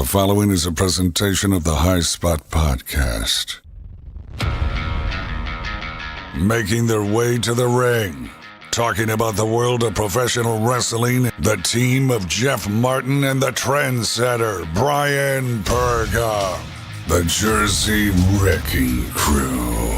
following is a presentation of the High Spot Podcast. Making their way to the ring, talking about the world of professional wrestling, the team of Jeff Martin and the trendsetter Brian Perga, the Jersey Wrecking Crew.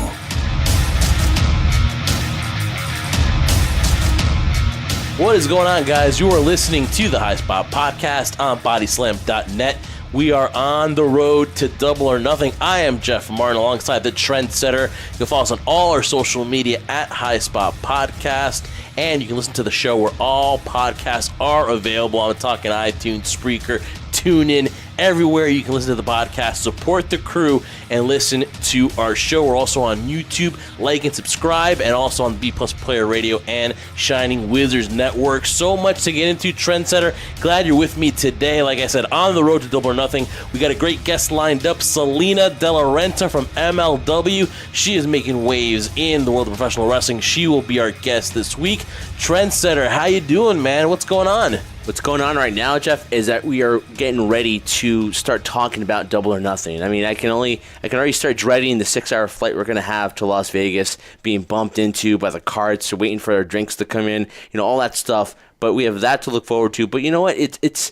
What is going on, guys? You are listening to the High Spot Podcast on bodyslam.net. We are on the road to Double or Nothing. I am Jeff Martin alongside the Trendsetter. You can follow us on all our social media at High Spot Podcast. And you can listen to the show where all podcasts are available. I'm talking iTunes, Spreaker, TuneIn, everywhere you can listen to the podcast. Support the crew and listen to our show. We're also on YouTube. Like and subscribe, and also on B Plus Player Radio and Shining Wizards Network. So much to get into, Trendsetter. Glad you're with me today. Like I said, on the road to Double or Nothing, we got a great guest lined up, Salina de Renta from MLW. She is making waves in the world of professional wrestling. She will be our guest this week. Trendsetter, how you doing, man? What's going on? What's going on right now, Jeff, is that we are getting ready to start talking about Double or Nothing. I mean, I can already start dreading the 6-hour flight we're going to have to Las Vegas, being bumped into by the carts, waiting for our drinks to come in, all that stuff. But we have that to look forward to. But you know what? It's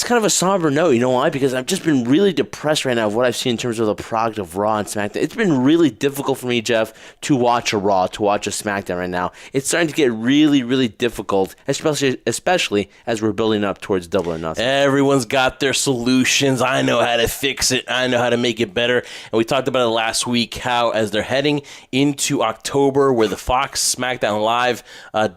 kind of a somber note. You know why? Because I've just been really depressed right now of what I've seen in terms of the product of Raw and SmackDown. It's been really difficult for me, Jeff, to watch a Raw, to watch a SmackDown right now. It's starting to get really, really difficult, especially as we're building up towards Double or Nothing. Everyone's got their solutions. I know how to fix it. I know how to make it better. And we talked about it last week, how as they're heading into October, where the Fox SmackDown Live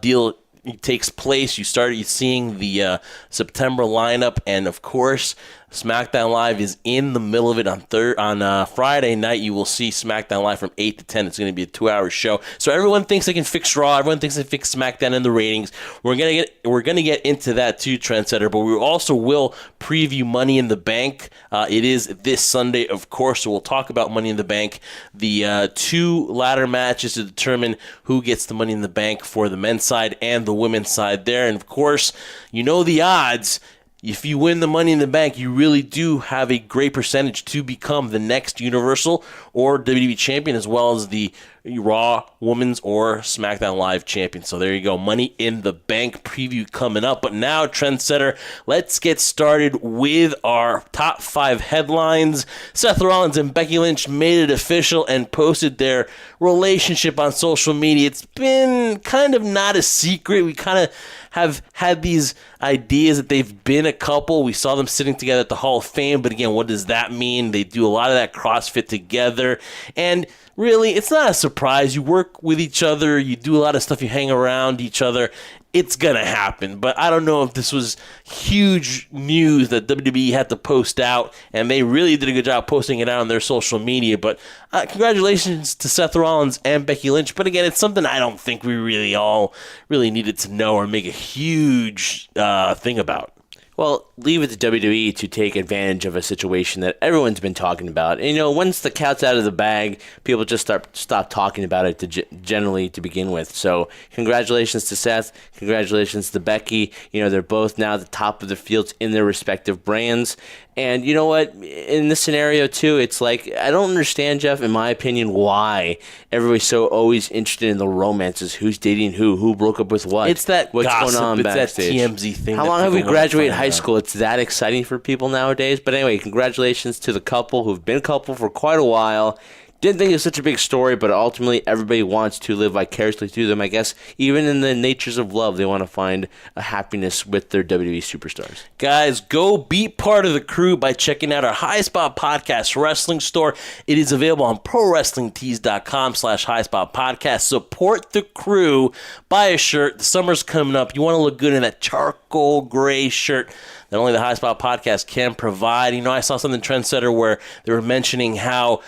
deal takes place, you started seeing the September lineup, and of course SmackDown Live is in the middle of it on Friday night. You will see SmackDown Live from 8 to 10. It's going to be a 2-hour show. So everyone thinks they can fix Raw. Everyone thinks they fix SmackDown in the ratings. We're gonna get into that too, Trendsetter. But we also will preview Money in the Bank. It is this Sunday, of course. So we'll talk about Money in the Bank. The two ladder matches to determine who gets the Money in the Bank for the men's side and the women's side there. And of course, you know the odds. If you win the Money in the Bank, you really do have a great percentage to become the next Universal or WWE Champion, as well as the Raw Women's or SmackDown Live Champion. So there you go, Money in the Bank preview coming up. But now, Trendsetter, let's get started with our top 5 headlines. Seth Rollins and Becky Lynch made it official and posted their relationship on social media. It's been kind of not a secret. We kind of have had these ideas that they've been a couple. We saw them sitting together at the Hall of Fame, but again, what does that mean? They do a lot of that CrossFit together, and really, it's not a surprise. You work with each other, you do a lot of stuff, you hang around each other. It's gonna happen, but I don't know if this was huge news that WWE had to post out, and they really did a good job posting it out on their social media. But congratulations to Seth Rollins and Becky Lynch. But again, it's something I don't think we really all needed to know or make a huge thing about. Well, leave it to WWE to take advantage of a situation that everyone's been talking about. And, once the cat's out of the bag, people just stop talking about it generally to begin with. So congratulations to Seth. Congratulations to Becky. They're both now at the top of the fields in their respective brands. And you know what? In this scenario, too, it's like, I don't understand, Jeff, in my opinion, why everybody's so always interested in the romances. Who's dating who broke up with what? It's that what's gossip. going on it's backstage. that TMZ thing. How long have we graduated high school? It's that exciting for people nowadays. But anyway, congratulations to the couple who've been a couple for quite a while. Didn't think it was such a big story, but ultimately everybody wants to live vicariously through them. I guess even in the natures of love, they want to find a happiness with their WWE superstars. Guys, go be part of the crew by checking out our High Spot Podcast wrestling store. It is available on ProWrestlingTees.com/HighSpotPodcast. Support the crew. Buy a shirt. The summer's coming up. You want to look good in that charcoal gray shirt that only the High Spot Podcast can provide. I saw something, Trendsetter, where they were mentioning how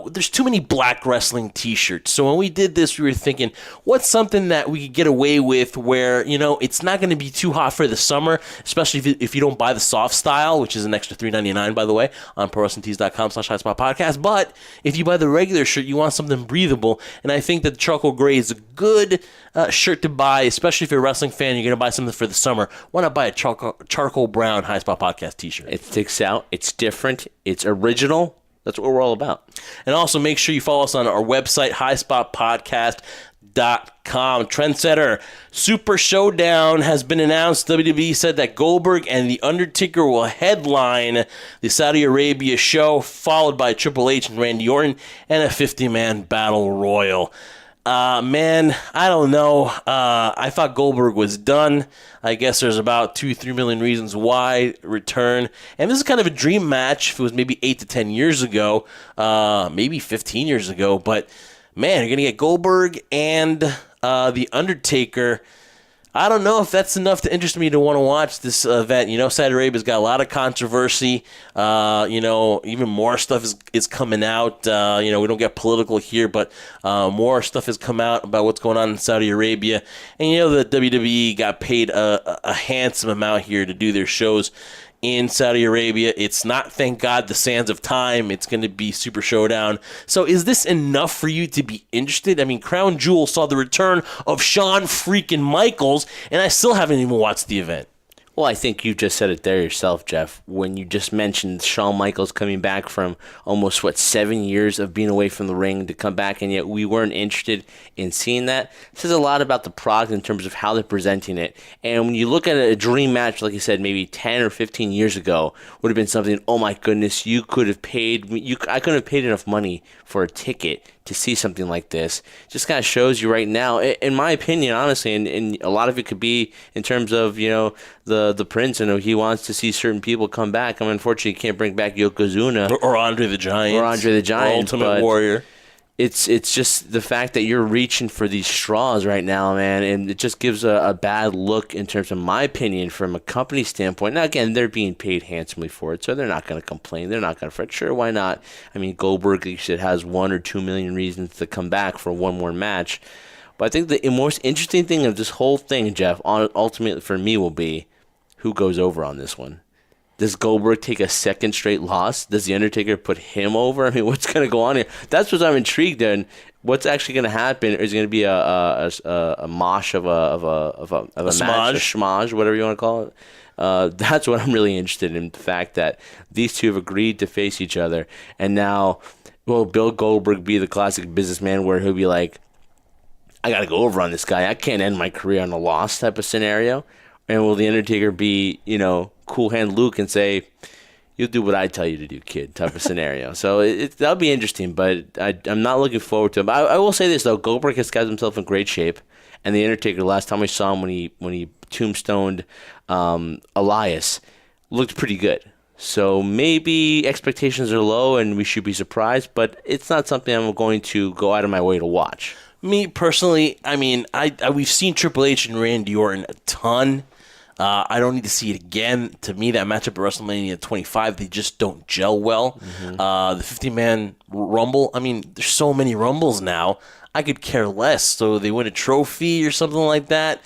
there's too many black wrestling t-shirts. So when we did this, we were thinking, what's something that we could get away with where, it's not going to be too hot for the summer, especially if you don't buy the soft style, which is an extra $3.99, by the way, on ProWrestlingTees.com/highspot podcast. But if you buy the regular shirt, you want something breathable. And I think that the charcoal gray is a good shirt to buy, especially if you're a wrestling fan, you're going to buy something for the summer. Why not buy a charcoal brown High Spot Podcast t-shirt? It sticks out. It's different. It's original. That's what we're all about. And also make sure you follow us on our website, highspotpodcast.com. Trendsetter, Super Showdown has been announced. WWE said that Goldberg and The Undertaker will headline the Saudi Arabia show, followed by Triple H and Randy Orton, and a 50-man battle royal. Man, I don't know. I thought Goldberg was done. I guess there's about 2-3 million reasons why return. And this is kind of a dream match if it was maybe 8 to 10 years ago, maybe 15 years ago. But, man, you're going to get Goldberg and The Undertaker. I don't know if that's enough to interest me to want to watch this event. Saudi Arabia's got a lot of controversy. Even more stuff is coming out. We don't get political here, but more stuff has come out about what's going on in Saudi Arabia. And the WWE got paid a handsome amount here to do their shows in Saudi Arabia. It's not, thank God, the Sands of Time. It's going to be Super Showdown. So is this enough for you to be interested? I mean, Crown Jewel saw the return of Shawn freaking Michaels, and I still haven't even watched the event. Well, I think you just said it there yourself, Jeff, when you just mentioned Shawn Michaels coming back from almost, 7 years of being away from the ring to come back, and yet we weren't interested in seeing that. It says a lot about the product in terms of how they're presenting it. And when you look at a dream match, like you said, maybe 10 or 15 years ago, would have been something, oh my goodness, I couldn't have paid enough money for a ticket to see something like this. Just kind of shows you right now, in my opinion, honestly, and a lot of it could be in terms of, the Prince, and he wants to see certain people come back. Unfortunately, he can't bring back Yokozuna. Or Andre the Giant. Or Ultimate Warrior. It's just the fact that you're reaching for these straws right now, man, and it just gives a bad look in terms of my opinion from a company standpoint. Now, again, they're being paid handsomely for it, so they're not going to complain. They're not going to fret. Sure, why not? I mean, Goldberg, like you said, has 1 or 2 million reasons to come back for one more match. But I think the most interesting thing of this whole thing, Jeff, ultimately for me will be who goes over on this one. Does Goldberg take a second straight loss? Does The Undertaker put him over? I mean, what's going to go on here? That's what I'm intrigued in. What's actually going to happen? Is going to be a mosh of a match, a schmage, whatever you want to call it. That's what I'm really interested in. The fact that these two have agreed to face each other, and now will Bill Goldberg be the classic businessman where he'll be like, I got to go over on this guy. I can't end my career on a loss type of scenario. And will The Undertaker be, Cool Hand Luke and say, you'll do what I tell you to do, kid, type of scenario. So that'll be interesting, but I'm not looking forward to it. I will say this, though. Goldberg has got himself in great shape. And The Undertaker, last time we saw him when he tombstoned Elias, looked pretty good. So maybe expectations are low and we should be surprised, but it's not something I'm going to go out of my way to watch. Me, personally, I mean, we've seen Triple H and Randy Orton a ton. I don't need to see it again. To me, that matchup at WrestleMania 25, they just don't gel well. Mm-hmm. The 50-man Rumble, I mean, there's so many Rumbles now. I could care less. So they win a trophy or something like that.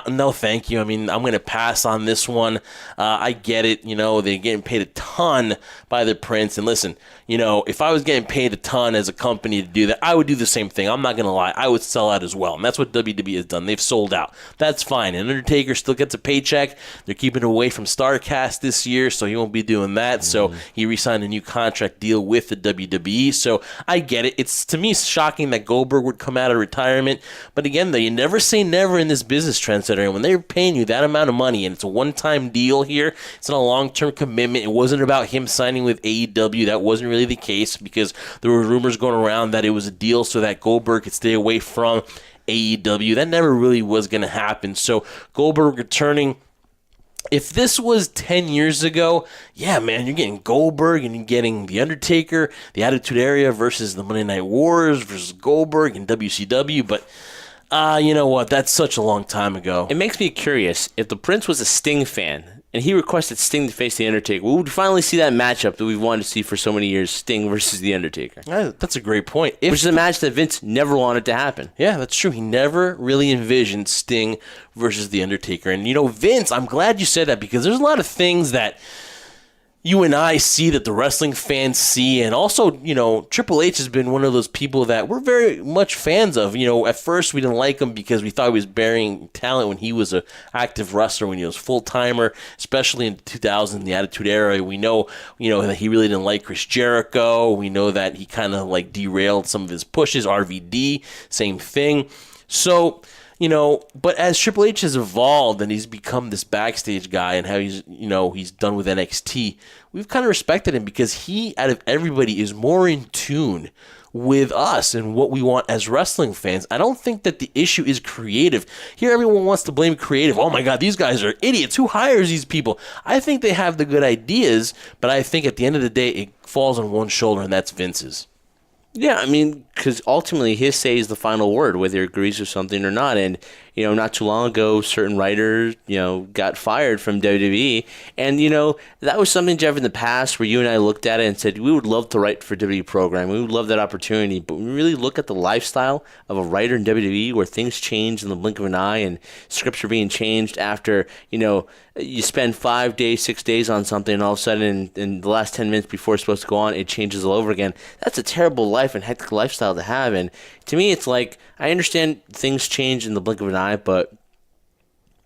No, thank you. I mean, I'm going to pass on this one. I get it. They're getting paid a ton by the Prince. And listen, if I was getting paid a ton as a company to do that, I would do the same thing. I'm not going to lie. I would sell out as well. And that's what WWE has done. They've sold out. That's fine. And Undertaker still gets a paycheck. They're keeping it away from StarCast this year, so he won't be doing that. So he re-signed a new contract deal with the WWE. So I get it. It's, to me, shocking that Goldberg would come out of retirement. But again, though, you never say never in this business, Trendsetter. When they're paying you that amount of money and it's a one-time deal here, it's not a long-term commitment. It wasn't about him signing with AEW. That wasn't really the case because there were rumors going around that it was a deal so that Goldberg could stay away from AEW. That never really was going to happen. So Goldberg returning. If this was 10 years ago, yeah, man, you're getting Goldberg and you're getting The Undertaker, the Attitude Era versus the Monday Night Wars versus Goldberg and WCW, but you know what? That's such a long time ago. It makes me curious. If the Prince was a Sting fan and he requested Sting to face The Undertaker. We would finally see that matchup that we've wanted to see for so many years, Sting versus The Undertaker. That's a great point. Which is a match that Vince never wanted to happen. Yeah, that's true. He never really envisioned Sting versus The Undertaker. And, Vince, I'm glad you said that because there's a lot of things that you and I see that the wrestling fans see, and also, Triple H has been one of those people that we're very much fans of. At first we didn't like him because we thought he was burying talent when he was an active wrestler, when he was full-timer, especially in the 2000s, the Attitude Era. We know, that he really didn't like Chris Jericho. We know that he kind of derailed some of his pushes. RVD, same thing. So, but as Triple H has evolved and he's become this backstage guy and how he's done with NXT, we've kind of respected him because he, out of everybody, is more in tune with us and what we want as wrestling fans. I don't think that the issue is creative. Here, everyone wants to blame creative. Oh my God, these guys are idiots. Who hires these people? I think they have the good ideas, but I think at the end of the day, it falls on one shoulder, and that's Vince's. Yeah, because ultimately his say is the final word, whether he agrees with something or not. And, not too long ago, certain writers, got fired from WWE. And, that was something, Jeff, in the past where you and I looked at it and said, we would love to write for WWE program. We would love that opportunity. But we really look at the lifestyle of a writer in WWE where things change in the blink of an eye and scripts are being changed after, you spend 5 days, 6 days on something, and all of a sudden, in the last 10 minutes before it's supposed to go on, it changes all over again. That's a terrible life and hectic lifestyle to have. And to me, it's like, I understand things change in the blink of an eye, but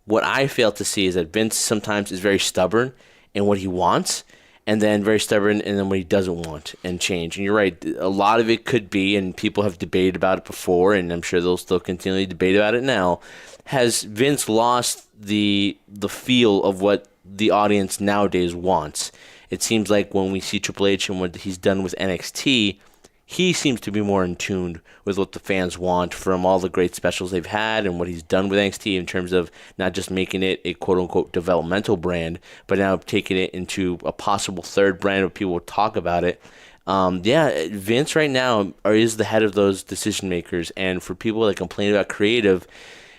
what I fail to see is that Vince sometimes is very stubborn in what he wants, and then very stubborn in then what he doesn't want and change. And you're right, a lot of it could be, and people have debated about it before, and I'm sure they'll still continually debate about it now. Has Vince lost the feel of what the audience nowadays wants? It seems like when we see Triple H and what he's done with NXT, he seems to be more in tune with what the fans want from all the great specials they've had and what he's done with NXT in terms of not just making it a quote-unquote developmental brand, but now taking it into a possible third brand where people will talk about it. Vince right now is the head of those decision makers, and for people that complain about creative,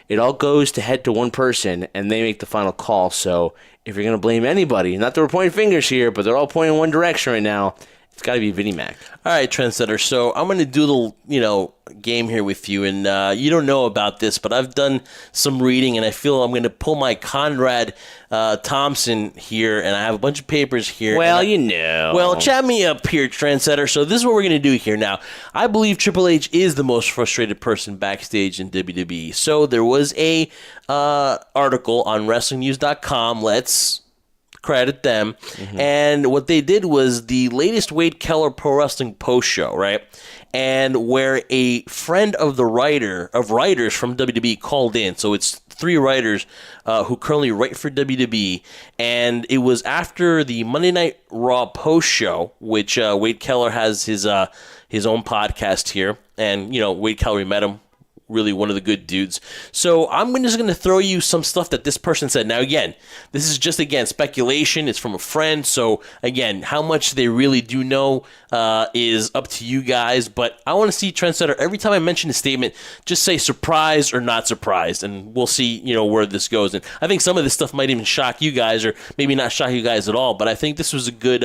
it all goes to head to one person, and they make the final call. So if you're going to blame anybody, not that we're pointing fingers here, but they're all pointing in one direction right now, it's got to be Vinnie Mac. All right, Trendsetter. So I'm going to do a little, game here with you. And you don't know about this, but I've done some reading, and I feel I'm going to pull my Conrad Thompson here, and I have a bunch of papers here. Well, Well, chat me up here, Trendsetter. So this is what we're going to do here now. I believe Triple H is the most frustrated person backstage in WWE. So there was a article on WrestlingNews.com. Let's credit them. Mm-hmm. And what they did was the latest Wade Keller Pro Wrestling post show, right? And where a friend of the writers from WWE called in. So it's 3 writers who currently write for WWE. And it was after the Monday Night Raw post show, which Wade Keller has his own podcast here. And, Wade Keller, we met him. Really one of the good dudes. So I'm just going to throw you some stuff that this person said. Now, again, this is just, speculation. It's from a friend. So, again, how much they really do know is up to you guys. But I want to see, Trendsetter, every time I mention a statement, just say surprised or not surprised. And we'll see, where this goes. And I think some of this stuff might even shock you guys or maybe not shock you guys at all. But I think this was a good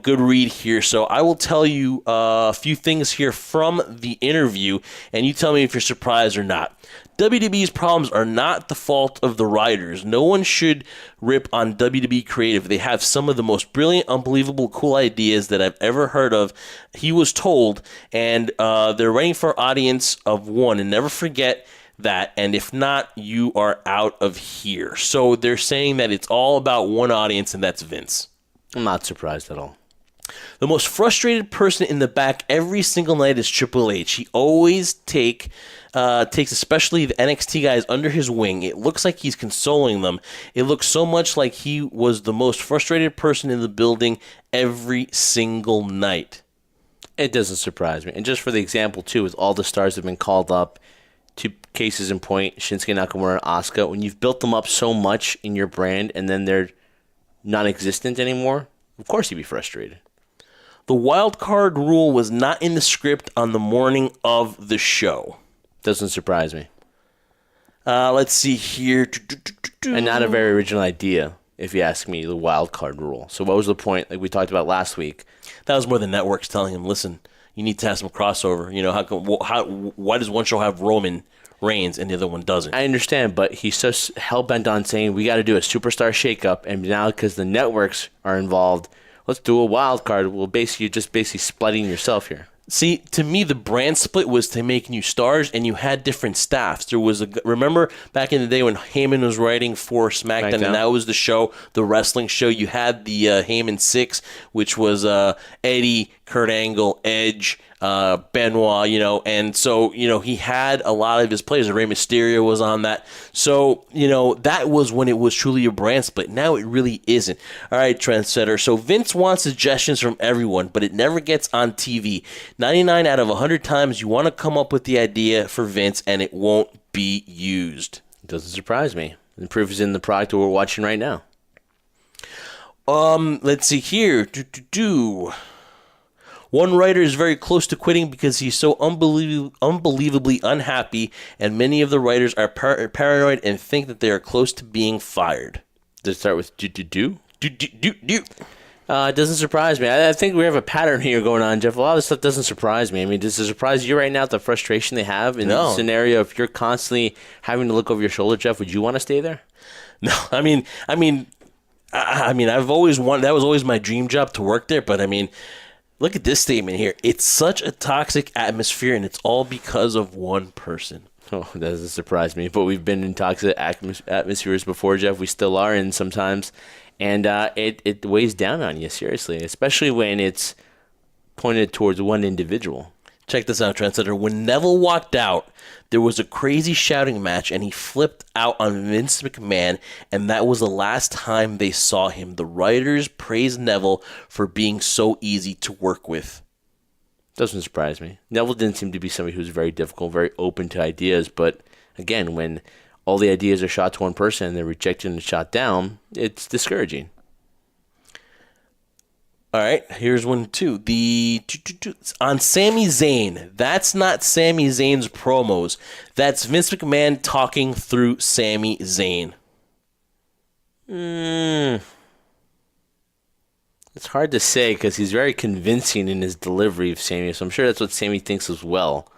good read here. So I will tell you a few things here from the interview, and you tell me if you're surprised or not. WWE's problems are not the fault of the writers. No one should rip on WWE creative. They have some of the most brilliant, unbelievable, cool ideas that I've ever heard of, he was told, and they're writing for an audience of one, and never forget that, and if not, you are out of here. So they're saying that it's all about one audience, and that's Vince. I'm not surprised at all. The most frustrated person in the back every single night is Triple H. He always takes especially the NXT guys under his wing. It looks like he's consoling them. It looks so much like he was the most frustrated person in the building every single night. It doesn't surprise me. And just for the example, too, with all the stars that have been called up, 2 cases in point, Shinsuke Nakamura and Asuka, when you've built them up so much in your brand and then they're non-existent anymore, of course you'd be frustrated. The wild card rule was not in the script on the morning of the show. Doesn't surprise me. Let's see here. And not a very original idea. if you ask me, the wild card rule. So what was the point, like we talked about last week? That was more the networks telling him, listen, you need to have some crossover. You know, why does one show have Roman Reigns and the other one doesn't? I understand, but he's so hell-bent on saying we got to do a superstar shakeup, and now because the networks are involved, let's do a wild card. Well, basically, you're just splitting yourself here. See, to me, the brand split was to make new stars, and you had different staffs. There was remember back in the day when Heyman was writing for SmackDown, and that was the show, the wrestling show. You had the Heyman Six, which was Eddie, Kurt Angle, Edge, Benoit, and so, he had a lot of his players. Rey Mysterio was on that. So, that was when it was truly a brand split. Now it really isn't. All right, trendsetter. So Vince wants suggestions from everyone, but it never gets on TV. 99 out of 100 times you want to come up with the idea for Vince and it won't be used. It doesn't surprise me. The proof is in the product that we're watching right now. Let's see here. One writer is very close to quitting because he's so unbelievably unhappy, and many of the writers are paranoid and think that they are close to being fired. Does it start with do? It doesn't surprise me. I think we have a pattern here going on, Jeff. A lot of this stuff doesn't surprise me. I mean, does it surprise you right now, the frustration they have in the scenario? If you're constantly having to look over your shoulder, Jeff, would you want to stay there? No, I mean, I've always wanted. That was always my dream job to work there. But I mean, look at this statement here. It's such a toxic atmosphere, and it's all because of one person. Oh, that doesn't surprise me. But we've been in toxic atmospheres before, Jeff. We still are in sometimes. And it weighs down on you, seriously, especially when it's pointed towards one individual. Check this out, Trendsetter. When Neville walked out, there was a crazy shouting match, and he flipped out on Vince McMahon, and that was the last time they saw him. The writers praised Neville for being so easy to work with. Doesn't surprise me. Neville didn't seem to be somebody who's very difficult, very open to ideas, but again, when all the ideas are shot to one person and they're rejected and shot down, it's discouraging. All right, here's one too. On Sami Zayn, that's not Sami Zayn's promos. That's Vince McMahon talking through Sami Zayn. It's hard to say because he's very convincing in his delivery of Sami, so I'm sure that's what Sami thinks as well.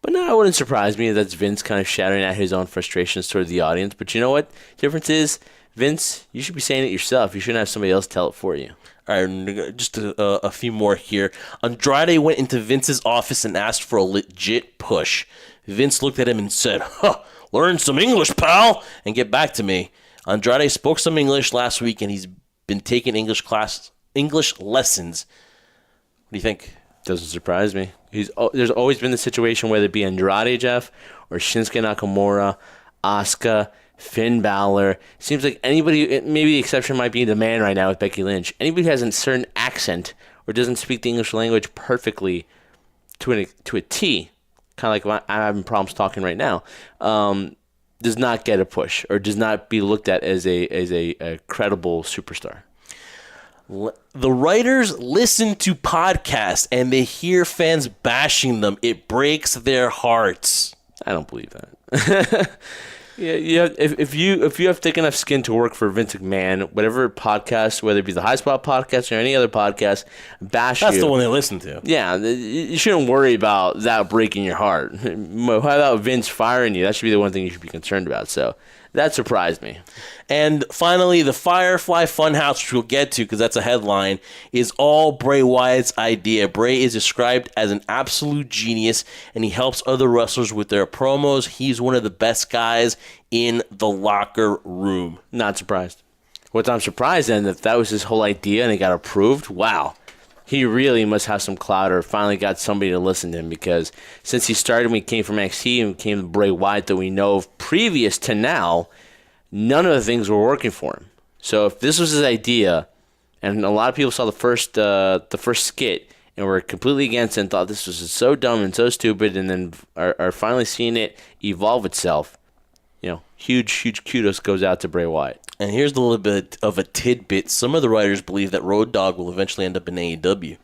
But no, it wouldn't surprise me if that's Vince kind of shouting at his own frustrations toward the audience. But you know what? The difference is, Vince, you should be saying it yourself. You shouldn't have somebody else tell it for you. All right, just a few more here. Andrade went into Vince's office and asked for a legit push. Vince looked at him and said, learn some English, pal, and get back to me. Andrade spoke some English last week, and he's been taking English lessons. What do you think? Doesn't surprise me. There's always been the situation, whether it be Andrade, Jeff, or Shinsuke Nakamura, Asuka, Finn Balor. Seems like anybody, maybe the exception might be the man right now with Becky Lynch. Anybody who has a certain accent or doesn't speak the English language perfectly to a T, kind of like I'm having problems talking right now, does not get a push or does not be looked at as a credible superstar. The writers listen to podcasts and they hear fans bashing them. It breaks their hearts. I don't believe that. Yeah, if you have thick enough skin to work for Vince McMahon, whatever podcast, whether it be the High Spot podcast or any other podcast, bash That's the one they listen to. Yeah, you shouldn't worry about that breaking your heart. How about Vince firing you? That should be the one thing you should be concerned about. So that surprised me. And finally, the Firefly Funhouse, which we'll get to because that's a headline, is all Bray Wyatt's idea. Bray is described as an absolute genius, and he helps other wrestlers with their promos. He's one of the best guys in the locker room. Not surprised. What I'm surprised then, if that was his whole idea and it got approved, wow. He really must have some clout or finally got somebody to listen to him, because since he started when he came from NXT and became the Bray Wyatt that we know of previous to now, none of the things were working for him. So if this was his idea, and a lot of people saw the first skit and were completely against it and thought this was so dumb and so stupid, and then are finally seeing it evolve itself, huge kudos goes out to Bray Wyatt. And here's a little bit of a tidbit. Some of the writers believe that Road Dogg will eventually end up in AEW.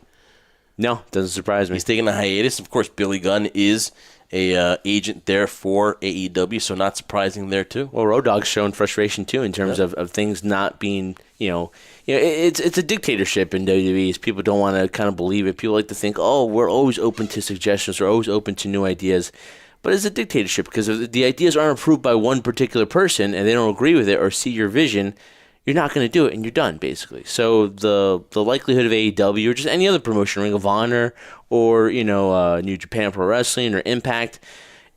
No, doesn't surprise me. He's taking a hiatus. Of course, Billy Gunn is a agent there for AEW, so not surprising there too. Well, Road Dogg's showing frustration too in terms of things not being, it's a dictatorship in WWE. People don't want to kind of believe it. People like to think, oh, we're always open to suggestions, we're always open to new ideas. But it's a dictatorship because if the ideas aren't approved by one particular person and they don't agree with it or see your vision, you're not going to do it and you're done, basically. So the likelihood of AEW or just any other promotion, Ring of Honor or, New Japan Pro Wrestling or Impact,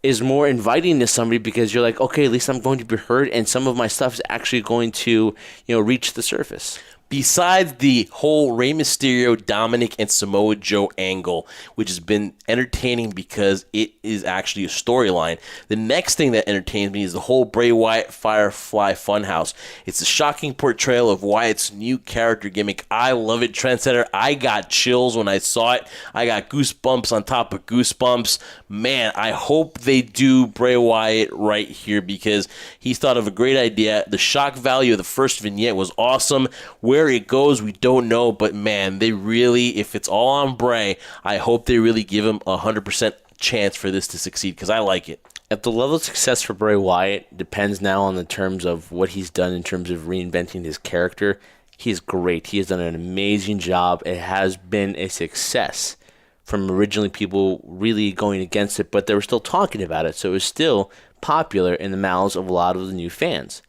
is more inviting to somebody because you're like, okay, at least I'm going to be heard and some of my stuff is actually going to, reach the surface. Besides the whole Rey Mysterio, Dominic, and Samoa Joe angle, which has been entertaining because it is actually a storyline, the next thing that entertains me is the whole Bray Wyatt Firefly Funhouse. It's a shocking portrayal of Wyatt's new character gimmick. I love it, Trendsetter. I got chills when I saw it. I got goosebumps on top of goosebumps. Man, I hope they do Bray Wyatt right here because he's thought of a great idea. The shock value of the first vignette was awesome. Where it goes, we don't know, but man, they really, if it's all on Bray, I hope they really give him 100% chance for this to succeed because I like it. If the level of success for Bray Wyatt depends now on the terms of what he's done in terms of reinventing his character, he's great. He has done an amazing job. It has been a success from originally people really going against it, but they were still talking about it, so it was still popular in the mouths of a lot of the new fans.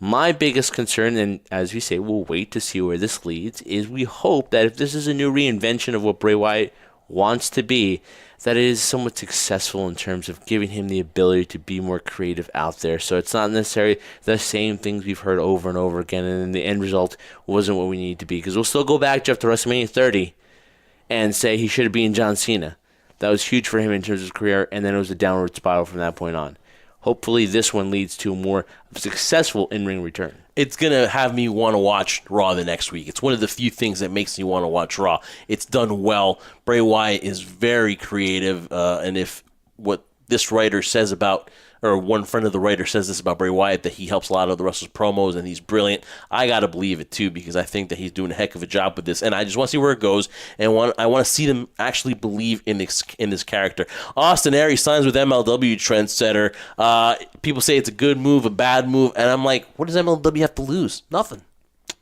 My biggest concern, and as we say, we'll wait to see where this leads, is we hope that if this is a new reinvention of what Bray Wyatt wants to be, that it is somewhat successful in terms of giving him the ability to be more creative out there. So it's not necessarily the same things we've heard over and over again, and then the end result wasn't what we need to be. Because we'll still go back, Jeff, to WrestleMania 30 and say he should have been John Cena. That was huge for him in terms of his career, and then it was a downward spiral from that point on. Hopefully this one leads to a more successful in-ring return. It's going to have me want to watch Raw the next week. It's one of the few things that makes me want to watch Raw. It's done well. Bray Wyatt is very creative, and if what this writer says about, or one friend of the writer says this about Bray Wyatt, that he helps a lot of the wrestlers' promos and he's brilliant, I got to believe it too because I think that he's doing a heck of a job with this. And I just want to see where it goes, and I want to see them actually believe in this character. Austin Aries signs with MLW, Trendsetter. People say it's a good move, a bad move, and I'm like, what does MLW have to lose? Nothing.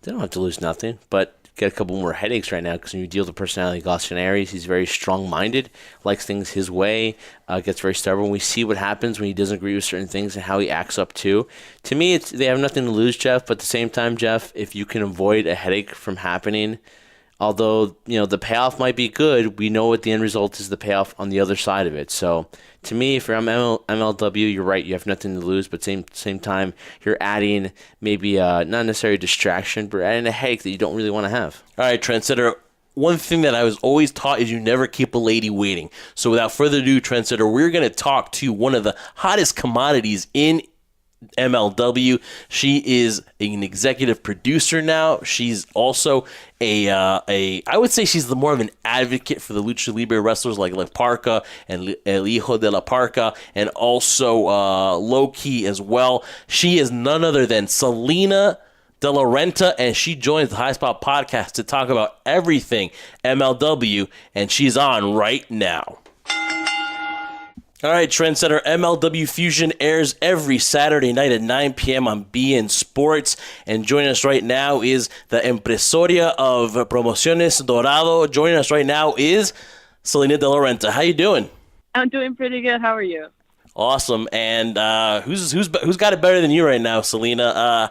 They don't have to lose nothing, but get a couple more headaches right now because when you deal with the personality of Austin Aries, he's very strong-minded, likes things his way, gets very stubborn. We see what happens when he doesn't agree with certain things and how he acts up to. To me, they have nothing to lose, Jeff, but at the same time, Jeff, if you can avoid a headache from happening, although the payoff might be good, we know what the end result is, the payoff on the other side of it. So to me, if you're on MLW, you're right, you have nothing to lose, but same time, you're adding maybe not necessarily a distraction, but adding a headache that you don't really want to have. All right, Trendsetter. One thing that I was always taught is you never keep a lady waiting. So without further ado, Trendsetter, we're going to talk to one of the hottest commodities in MLW. She is an executive producer now. She's also I would say she's more of an advocate for the Lucha Libre wrestlers like La Parca and El Hijo de la Parca, and also Low Key as well. She is none other than Salina de la Renta, and she joins the High Spot podcast to talk about everything MLW, and she's on right now. All right, Trendsetter, MLW Fusion airs every Saturday night at 9 p.m. on BN Sports. And joining us right now is the empresaria of Promociones Dorado. Joining us right now is Salina de la Renta. How you doing? I'm doing pretty good. How are you? Awesome. And who's got it better than you right now, Salina?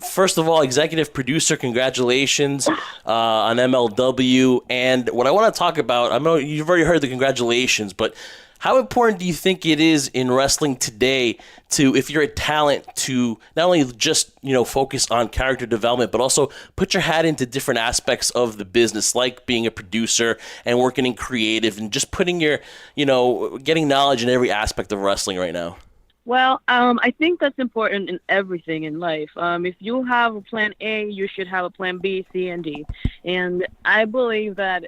First of all, executive producer, congratulations on MLW. And what I want to talk about, I know you've already heard the congratulations, but how important do you think it is in wrestling today to, if you're a talent, to not only just, focus on character development, but also put your hat into different aspects of the business, like being a producer and working in creative and just putting your, getting knowledge in every aspect of wrestling right now? Well, I think that's important in everything in life. If you have a plan A, you should have a plan B, C, and D. And I believe that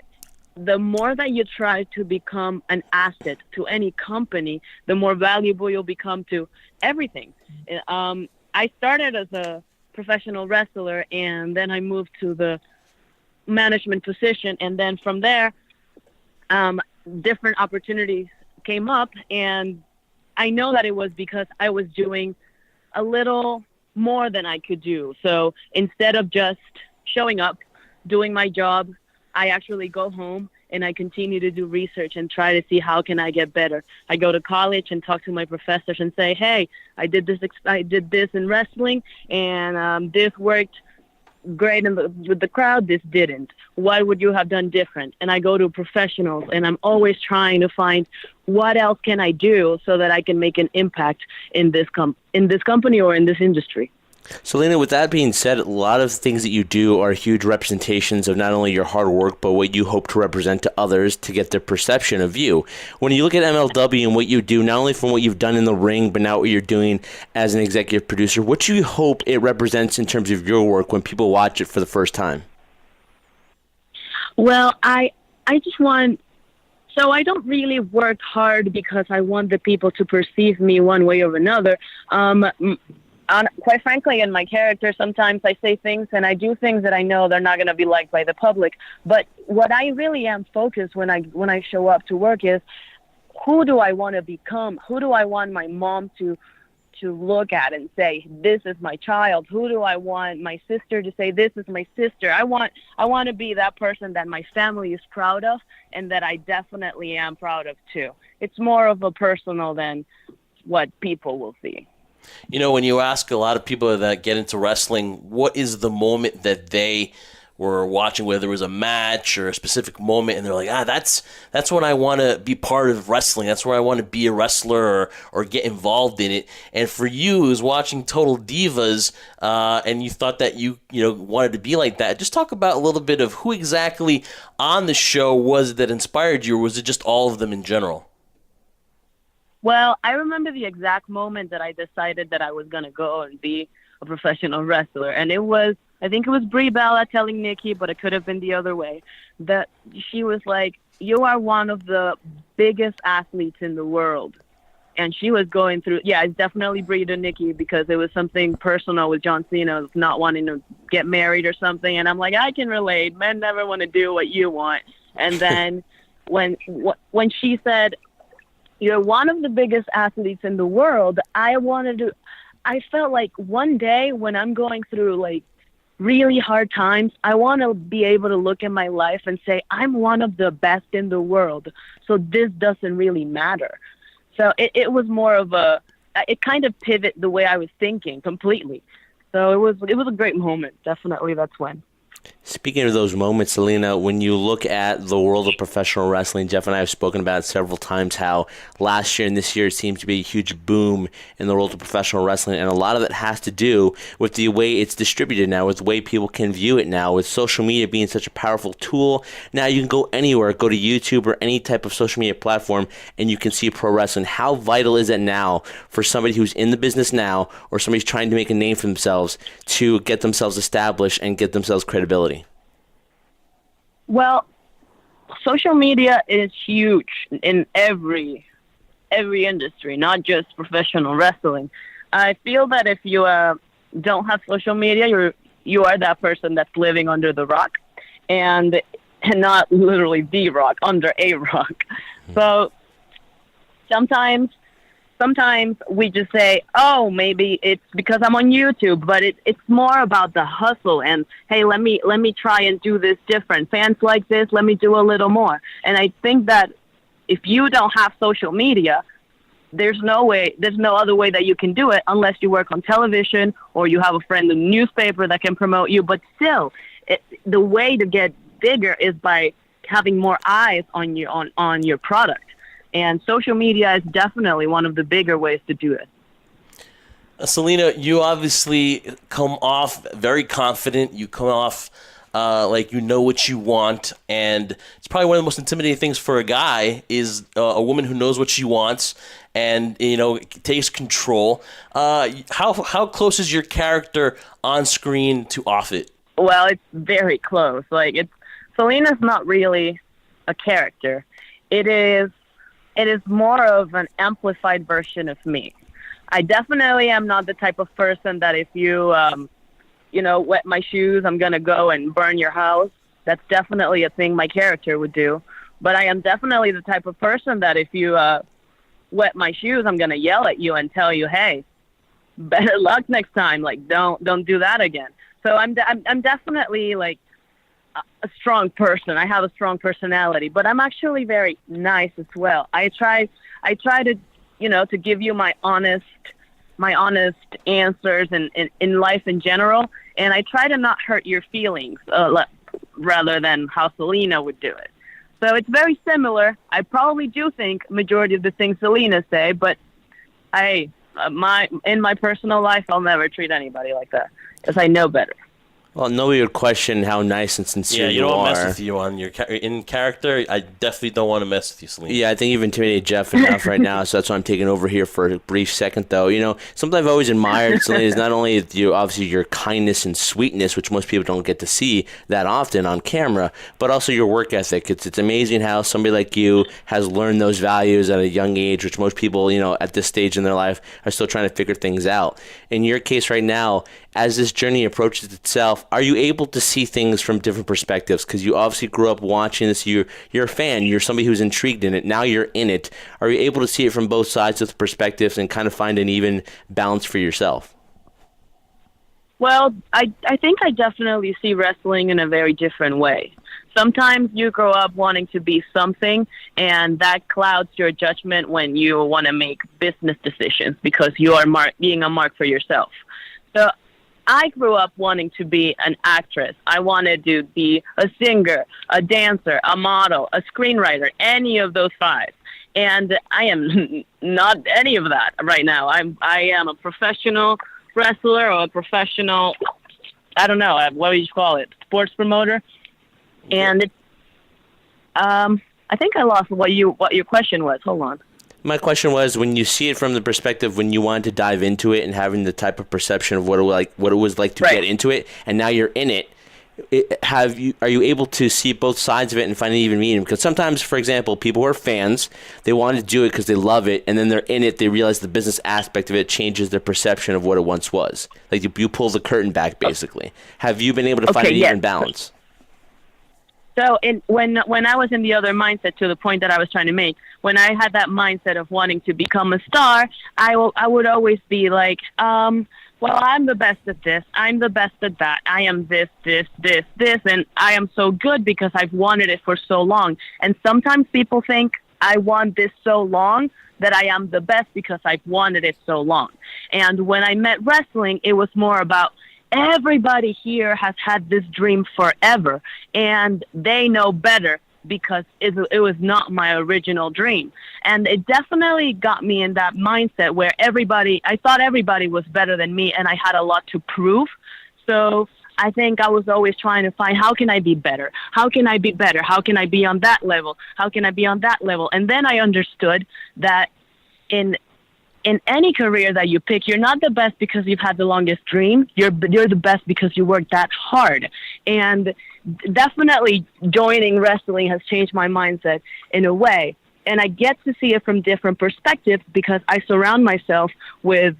the more that you try to become an asset to any company, the more valuable you'll become to everything. I started as a professional wrestler, and then I moved to the management position. And then from there, different opportunities came up, and I know that it was because I was doing a little more than I could do. So instead of just showing up, doing my job, I actually go home and I continue to do research and try to see how can I get better. I go to college and talk to my professors and say, hey, I did this in wrestling, and this worked great with the crowd, this didn't. What would you have done different? And I go to professionals, and I'm always trying to find what else can I do so that I can make an impact in this company or in this industry. Salina, with that being said, a lot of things that you do are huge representations of not only your hard work, but what you hope to represent to others to get their perception of you. When you look at MLW and what you do, not only from what you've done in the ring, but now what you're doing as an executive producer, what do you hope it represents in terms of your work when people watch it for the first time? Well, I just want... So I don't really work hard because I want the people to perceive me one way or another. Quite frankly, in my character, sometimes I say things and I do things that I know they're not going to be liked by the public. But what I really am focused when I show up to work is, who do I want to become? Who do I want my mom to look at and say, this is my child? Who do I want my sister to say, this is my sister? I want to be that person that my family is proud of and that I definitely am proud of too. It's more of a personal than what people will see. You know, when you ask a lot of people that get into wrestling, what is the moment that they were watching, whether it was a match or a specific moment, and they're like, that's when I want to be part of wrestling. That's where I want to be a wrestler or get involved in it. And for you, who's watching Total Divas, and you thought that you wanted to be like that, just talk about a little bit of who exactly on the show was it that inspired you, or was it just all of them in general? Well, I remember the exact moment that I decided that I was going to go and be a professional wrestler. And I think it was Brie Bella telling Nikki, but it could have been the other way, that she was like, you are one of the biggest athletes in the world. And she was going through, it's definitely Brie to Nikki, because it was something personal with John Cena not wanting to get married or something. And I'm like, I can relate. Men never want to do what you want. And then when she said, you're one of the biggest athletes in the world, I felt like one day when I'm going through like really hard times, I want to be able to look at my life and say, I'm one of the best in the world. So this doesn't really matter. So it was more of it kind of pivot the way I was thinking completely. So it was a great moment. Definitely. That's when. Speaking of those moments, Salina, when you look at the world of professional wrestling, Jeff and I have spoken about it several times, how last year and this year seems to be a huge boom in the world of professional wrestling, and a lot of it has to do with the way it's distributed now, with the way people can view it now, with social media being such a powerful tool. Now you can go anywhere, go to YouTube or any type of social media platform, and you can see pro wrestling. How vital is it now for somebody who's in the business now, or somebody's trying to make a name for themselves, to get themselves established and get themselves credibility? Well, social media is huge in every industry, not just professional wrestling. I feel that if you don't have social media, you are that person that's living under the rock, and not literally the rock, under a rock. So sometimes we just say, oh, maybe it's because I'm on YouTube, but it's more about the hustle and, hey, let me try and do this different. Fans like this, let me do a little more. And I think that if you don't have social media, there's no other way that you can do it unless you work on television or you have a friend in the newspaper that can promote you. But still, the way to get bigger is by having more eyes on your product. And social media is definitely one of the bigger ways to do it. Salina, you obviously come off very confident. You come off like you know what you want. And it's probably one of the most intimidating things for a guy is a woman who knows what she wants and, takes control. How close is your character on screen to off it? Well, it's very close. Salina's not really a character. It is more of an amplified version of me. I definitely am not the type of person that if you, wet my shoes, I'm going to go and burn your house. That's definitely a thing my character would do. But I am definitely the type of person that if you wet my shoes, I'm gonna yell at you and tell you, hey, better luck next time. Like, don't do that again. So I'm definitely like a strong person. I have a strong personality, but I'm actually very nice as well. I try to, to give you my honest answers in life in general, and I try to not hurt your feelings rather than how Salina would do it. So it's very similar. I probably do think majority of the things Salina say, but in my personal life, I'll never treat anybody like that because I know better. Well, nobody would question how nice and sincere you are. Yeah, you don't want to mess with you on your in character. I definitely don't want to mess with you, Salina. Yeah, I think you've intimidated Jeff enough right now, so that's why I'm taking over here for a brief second, though. Something I've always admired, Salina, is not only obviously your kindness and sweetness, which most people don't get to see that often on camera, but also your work ethic. It's amazing how somebody like you has learned those values at a young age, which most people, at this stage in their life are still trying to figure things out. In your case right now, as this journey approaches itself, are you able to see things from different perspectives? Because you obviously grew up watching this. You're a fan. You're somebody who's intrigued in it. Now you're in it. Are you able to see it from both sides of the perspectives and kind of find an even balance for yourself? Well, I think I definitely see wrestling in a very different way. Sometimes you grow up wanting to be something, and that clouds your judgment when you want to make business decisions because you are being a mark for yourself. So I grew up wanting to be an actress. I wanted to be a singer, a dancer, a model, a screenwriter, any of those five. And I am not any of that right now. I am a professional wrestler or a professional, I don't know, what do you call it, sports promoter. And it's, I think I lost what your question was. Hold on. My question was, when you see it from the perspective when you wanted to dive into it and having the type of perception of what it was like to get into it, and now you're in it, are you able to see both sides of it and find an even meaning? Because sometimes, for example, people who are fans, they want to do it because they love it, and then they're in it, they realize the business aspect of it changes their perception of what it once was. Like you pull the curtain back, basically. Have you been able to find an even balance? So when I was in the other mindset, to the point that I was trying to make, when I had that mindset of wanting to become a star, I would always be like, well, I'm the best at this. I'm the best at that. I am this, and I am so good because I've wanted it for so long. And sometimes people think I want this so long that I am the best because I've wanted it so long. And when I met wrestling, it was more about everybody here has had this dream forever, and they know better because it was not my original dream. And it definitely got me in that mindset where I thought everybody was better than me, and I had a lot to prove. So I think I was always trying to find, how can I be better? How can I be better? How can I be on that level? How can I be on that level? And then I understood that in any career that you pick, you're not the best because you've had the longest dream. You're the best because you worked that hard. And definitely joining wrestling has changed my mindset in a way. And I get to see it from different perspectives because I surround myself with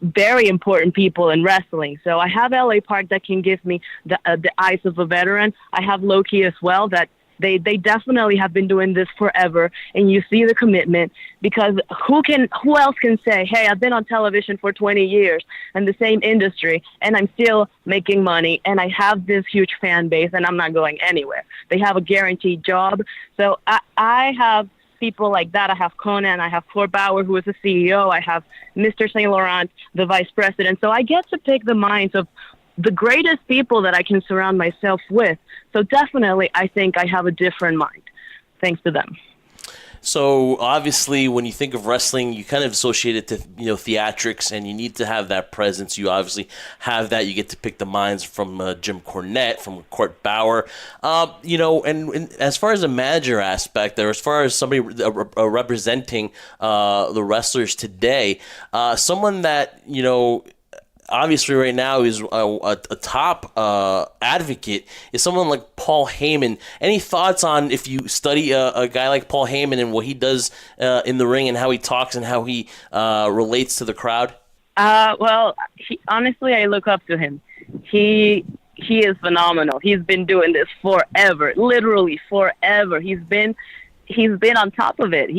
very important people in wrestling. So I have LA Park that can give me the eyes of a veteran. I have Loki as well, that they definitely have been doing this forever, and you see the commitment, because who else can say, hey, I've been on television for 20 years in the same industry and I'm still making money and I have this huge fan base and I'm not going anywhere. They have a guaranteed job. So I have people like that. I have Conan, I have Fort Bauer, who is the CEO, I have Mr. St. Laurent, the vice president. So I get to pick the minds of the greatest people that I can surround myself with. So definitely, I think I have a different mind, thanks to them. So obviously, when you think of wrestling, you kind of associate it to theatrics, and you need to have that presence. You obviously have that. You get to pick the minds from Jim Cornette, from Court Bauer, and as far as the manager aspect, or as far as somebody representing the wrestlers today, someone that obviously right now is a top advocate is someone like Paul Heyman. Any thoughts on, if you study a guy like Paul Heyman and what he does in the ring and how he talks and how he relates to the crowd? Well, honestly, I look up to him. He is phenomenal. He's been doing this forever, literally forever. He's been on top of it.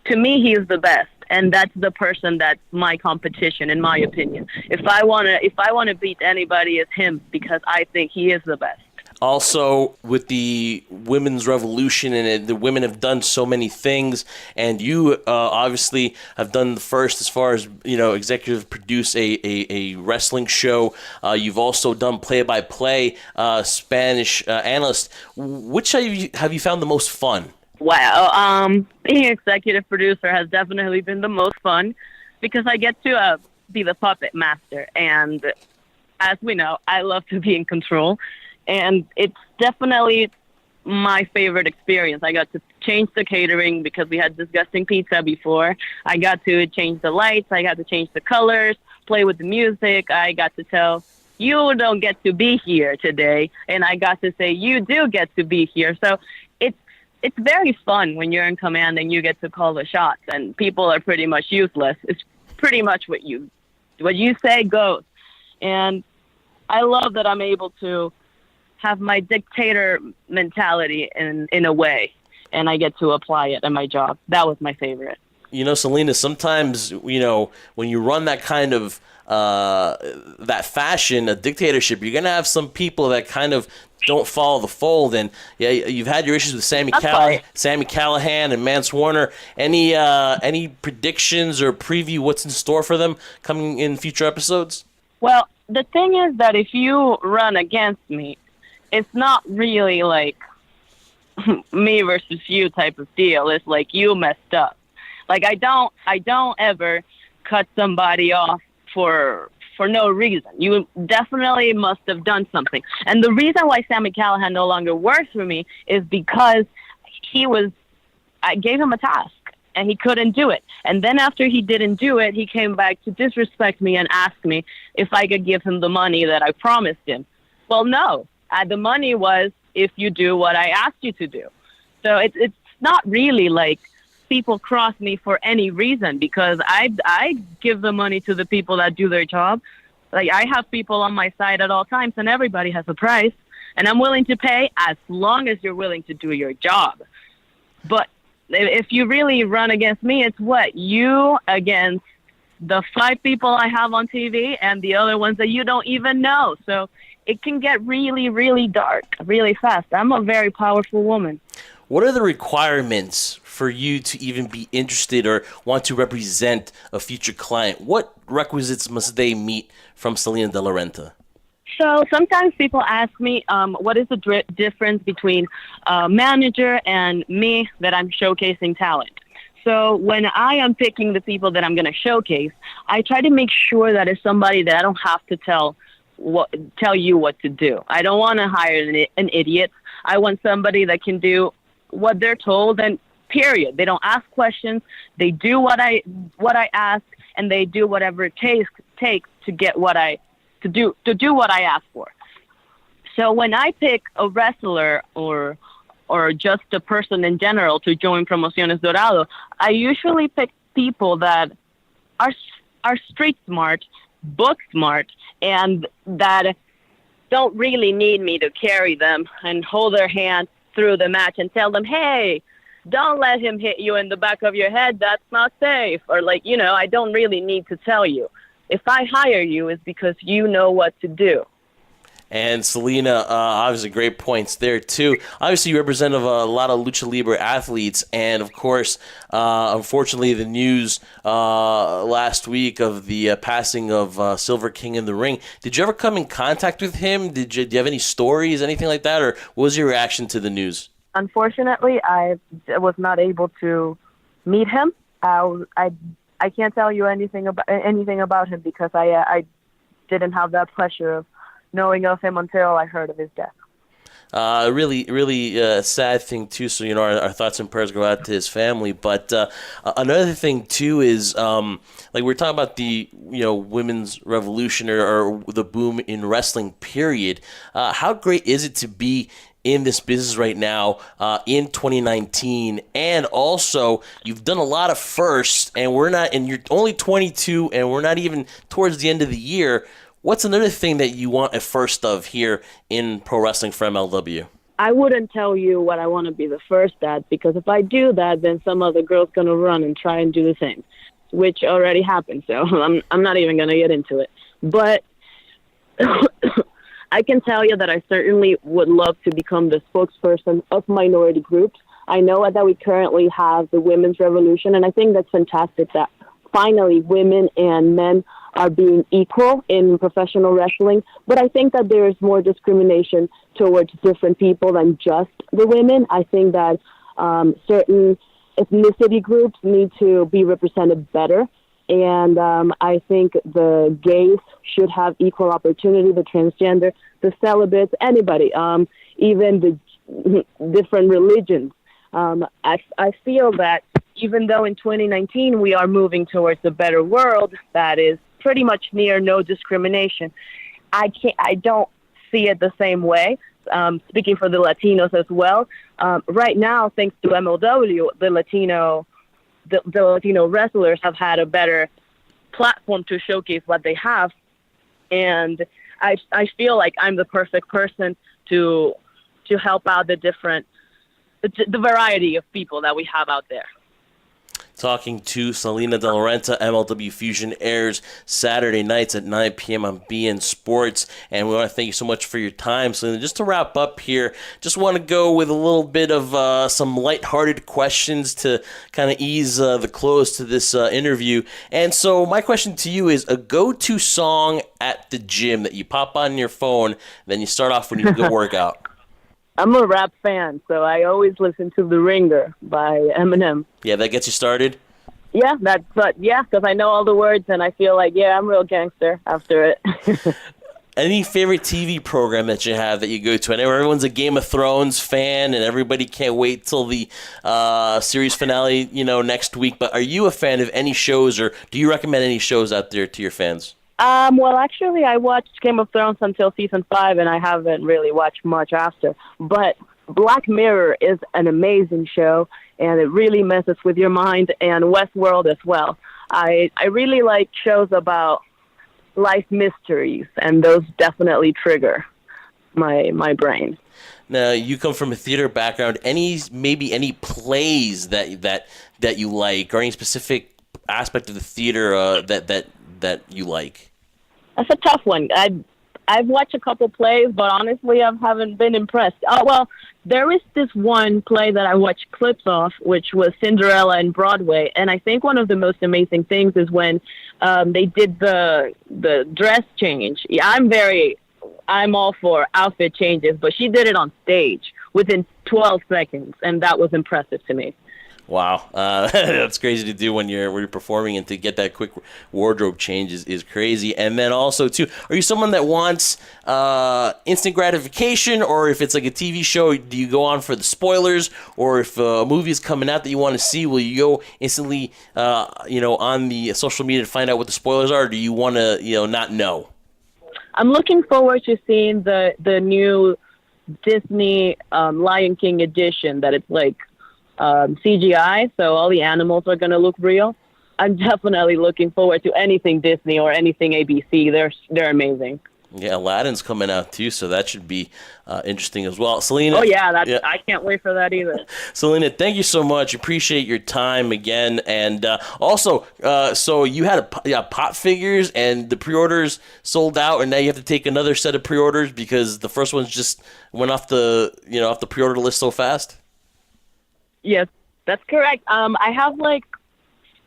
to me, he is the best. And that's the person that's my competition, in my opinion. If I wanna beat anybody, it's him because I think he is the best. Also, with the women's revolution, and the women have done so many things, and you obviously have done the first as far as, executive produce a wrestling show. You've also done play-by-play Spanish analyst. Which have you found the most fun? Wow, being executive producer has definitely been the most fun because I get to be the puppet master, and as we know, I love to be in control. And it's definitely my favorite experience. I got to change the catering because we had disgusting pizza before. I got to change the lights. I got to change the colors, play with the music. I got to tell, you don't get to be here today. And I got to say, you do get to be here. So it's very fun when you're in command and you get to call the shots. And people are pretty much useless. It's pretty much what you say goes. And I love that I'm able to have my dictator mentality in a way, and I get to apply it in my job. That was my favorite. Salina, sometimes, when you run that kind of, that fashion, a dictatorship, you're going to have some people that kind of don't follow the fold. And yeah, you've had your issues with Sammy Callahan and Mance Warner. Any predictions or preview what's in store for them coming in future episodes? Well, the thing is that if you run against me, it's not really like me versus you type of deal. It's like you messed up. Like I don't ever cut somebody off for no reason. You definitely must have done something. And the reason why Sammy Callahan no longer works for me is because I gave him a task and he couldn't do it. And then after he didn't do it, he came back to disrespect me and ask me if I could give him the money that I promised him. Well, no. The money was if you do what I asked you to do. So it's not really like people cross me for any reason because I give the money to the people that do their job. Like I have people on my side at all times and everybody has a price and I'm willing to pay as long as you're willing to do your job. But if you really run against me, it's what? You against the 5 people I have on TV and the other ones that you don't even know. So it can get really, really dark really fast. I'm a very powerful woman. What are the requirements for you to even be interested or want to represent a future client? What requisites must they meet from Salina de la Renta? So sometimes people ask me, what is the difference between a manager and me that I'm showcasing talent? So when I am picking the people that I'm going to showcase, I try to make sure that it's somebody that I don't have to tell you what to do. I don't want to hire an idiot. I want somebody that can do what they're told and period. They don't ask questions. They do what I ask and they do whatever it takes to get to do what I ask for. So when I pick a wrestler or just a person in general to join Promociones Dorado, I usually pick people that are street smart, book smart, and that don't really need me to carry them and hold their hand through the match and tell them, hey, don't let him hit you in the back of your head. That's not safe. Or I don't really need to tell you. If I hire you, it's because you know what to do. And Salina, obviously great points there too. Obviously you represent a lot of Lucha Libre athletes, and of course, unfortunately the news last week of the passing of Silver King in the Ring. Did you ever come in contact with him? Do you have any stories, anything like that, or what was your reaction to the news? Unfortunately, I was not able to meet him. I can't tell you anything about him because I didn't have that pleasure of knowing of him until I heard of his death. Really sad thing too. So our thoughts and prayers go out to his family. But another thing too is like we're talking about the women's revolution or the boom in wrestling. Period. How great is it to be in this business right now in 2019? And also you've done a lot of firsts, and you're only 22, and we're not even towards the end of the year. What's another thing that you want a first of here in pro wrestling for MLW? I wouldn't tell you what I want to be the first at, because if I do that, then some other girl's going to run and try and do the same, which already happened. So I'm not even going to get into it. But I can tell you that I certainly would love to become the spokesperson of minority groups. I know that we currently have the women's revolution, and I think that's fantastic that finally women and men are being equal in professional wrestling. But I think that there is more discrimination towards different people than just the women. I think that certain ethnicity groups need to be represented better. And I think the gays should have equal opportunity, the transgender, the celibates, anybody, even the different religions. I feel that even though in 2019 we are moving towards a better world that is pretty much near no discrimination, I don't see it the same way. Speaking for the Latinos as well, right now, thanks to MLW, the Latino wrestlers have had a better platform to showcase what they have, and I feel like I'm the perfect person to help out the variety of people that we have out there. Talking to Salina de Renta. MLW Fusion airs Saturday nights at 9 p.m. on BN Sports. And we want to thank you so much for your time, Salina. Just to wrap up here, just want to go with a little bit of some lighthearted questions to kind of ease the close to this interview. And so my question to you is a go-to song at the gym that you pop on your phone, then you start off when you go work out. I'm a rap fan, so I always listen to The Ringer by Eminem. Yeah, that gets you started? Yeah, because I know all the words, and I feel like, I'm real gangster after it. Any favorite TV program that you have that you go to? I know everyone's a Game of Thrones fan, and everybody can't wait till the series finale, next week. But are you a fan of any shows, or do you recommend any shows out there to your fans? Well, actually, I watched Game of Thrones until season 5, and I haven't really watched much after. But Black Mirror is an amazing show, and it really messes with your mind, and Westworld as well. I really like shows about life mysteries, and those definitely trigger my brain. Now, you come from a theater background. Maybe any plays that you like, or any specific aspect of the theater that you like? That's a tough one. I've watched a couple plays, but honestly, I haven't been impressed. Well, there is this one play that I watched clips of, which was Cinderella in Broadway, and I think one of the most amazing things is when they did the dress change. Yeah, I'm all for outfit changes, but she did it on stage within 12 seconds, and that was impressive to me. Wow, that's crazy to do when you're performing, and to get that quick wardrobe change is crazy. And then also, too, are you someone that wants instant gratification, or if it's like a TV show, do you go on for the spoilers? Or if a movie is coming out that you want to see, will you go instantly, on the social media to find out what the spoilers are, or do you want to, not know? I'm looking forward to seeing the new Disney Lion King edition that it's like CGI, so all the animals are going to look real. I'm definitely looking forward to anything Disney or anything ABC. They're amazing. Yeah, Aladdin's coming out too, so that should be interesting as well. Salina. Oh yeah, I can't wait for that either. Salina, thank you so much. Appreciate your time again, and also, so you had pop figures, and the pre-orders sold out, and now you have to take another set of pre-orders because the first ones just went off the pre-order list so fast. Yes, that's correct. I have like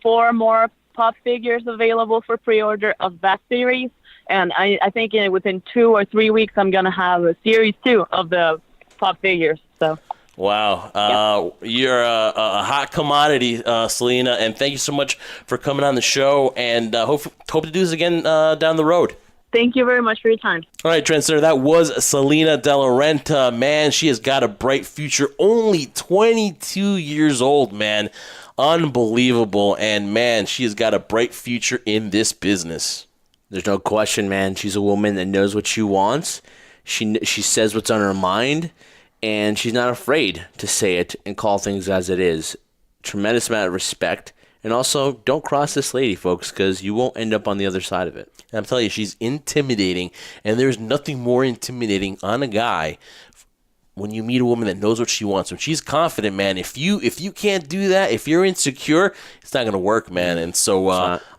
4 more pop figures available for pre-order of that series. And I think within 2 or 3 weeks, I'm going to have a series 2 of the pop figures. So. Wow. You're a hot commodity, Salina. And thank you so much for coming on the show. And hope to do this again down the road. Thank you very much for your time. All right, Trendsetter, that was Salina de Renta. Man, she has got a bright future. Only 22 years old, man. Unbelievable. And, man, she has got a bright future in this business. There's no question, man. She's a woman that knows what she wants. She says what's on her mind, and she's not afraid to say it and call things as it is. Tremendous amount of respect. And also, don't cross this lady, folks, because you won't end up on the other side of it. And I'm telling you, she's intimidating, and there's nothing more intimidating on a guy when you meet a woman that knows what she wants, when she's confident, man, if you can't do that, if you're insecure, it's not going to work, man. And so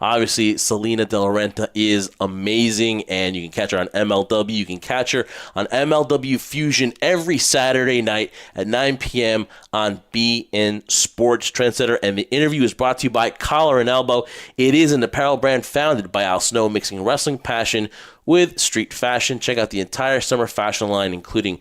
obviously Salina de la Renta is amazing, and you can catch her on MLW. You can catch her on MLW Fusion every Saturday night at 9 p.m. on BN Sports Trendsetter. And the interview is brought to you by Collar and Elbow. It is an apparel brand founded by Al Snow, mixing wrestling passion with street fashion. Check out the entire summer fashion line, including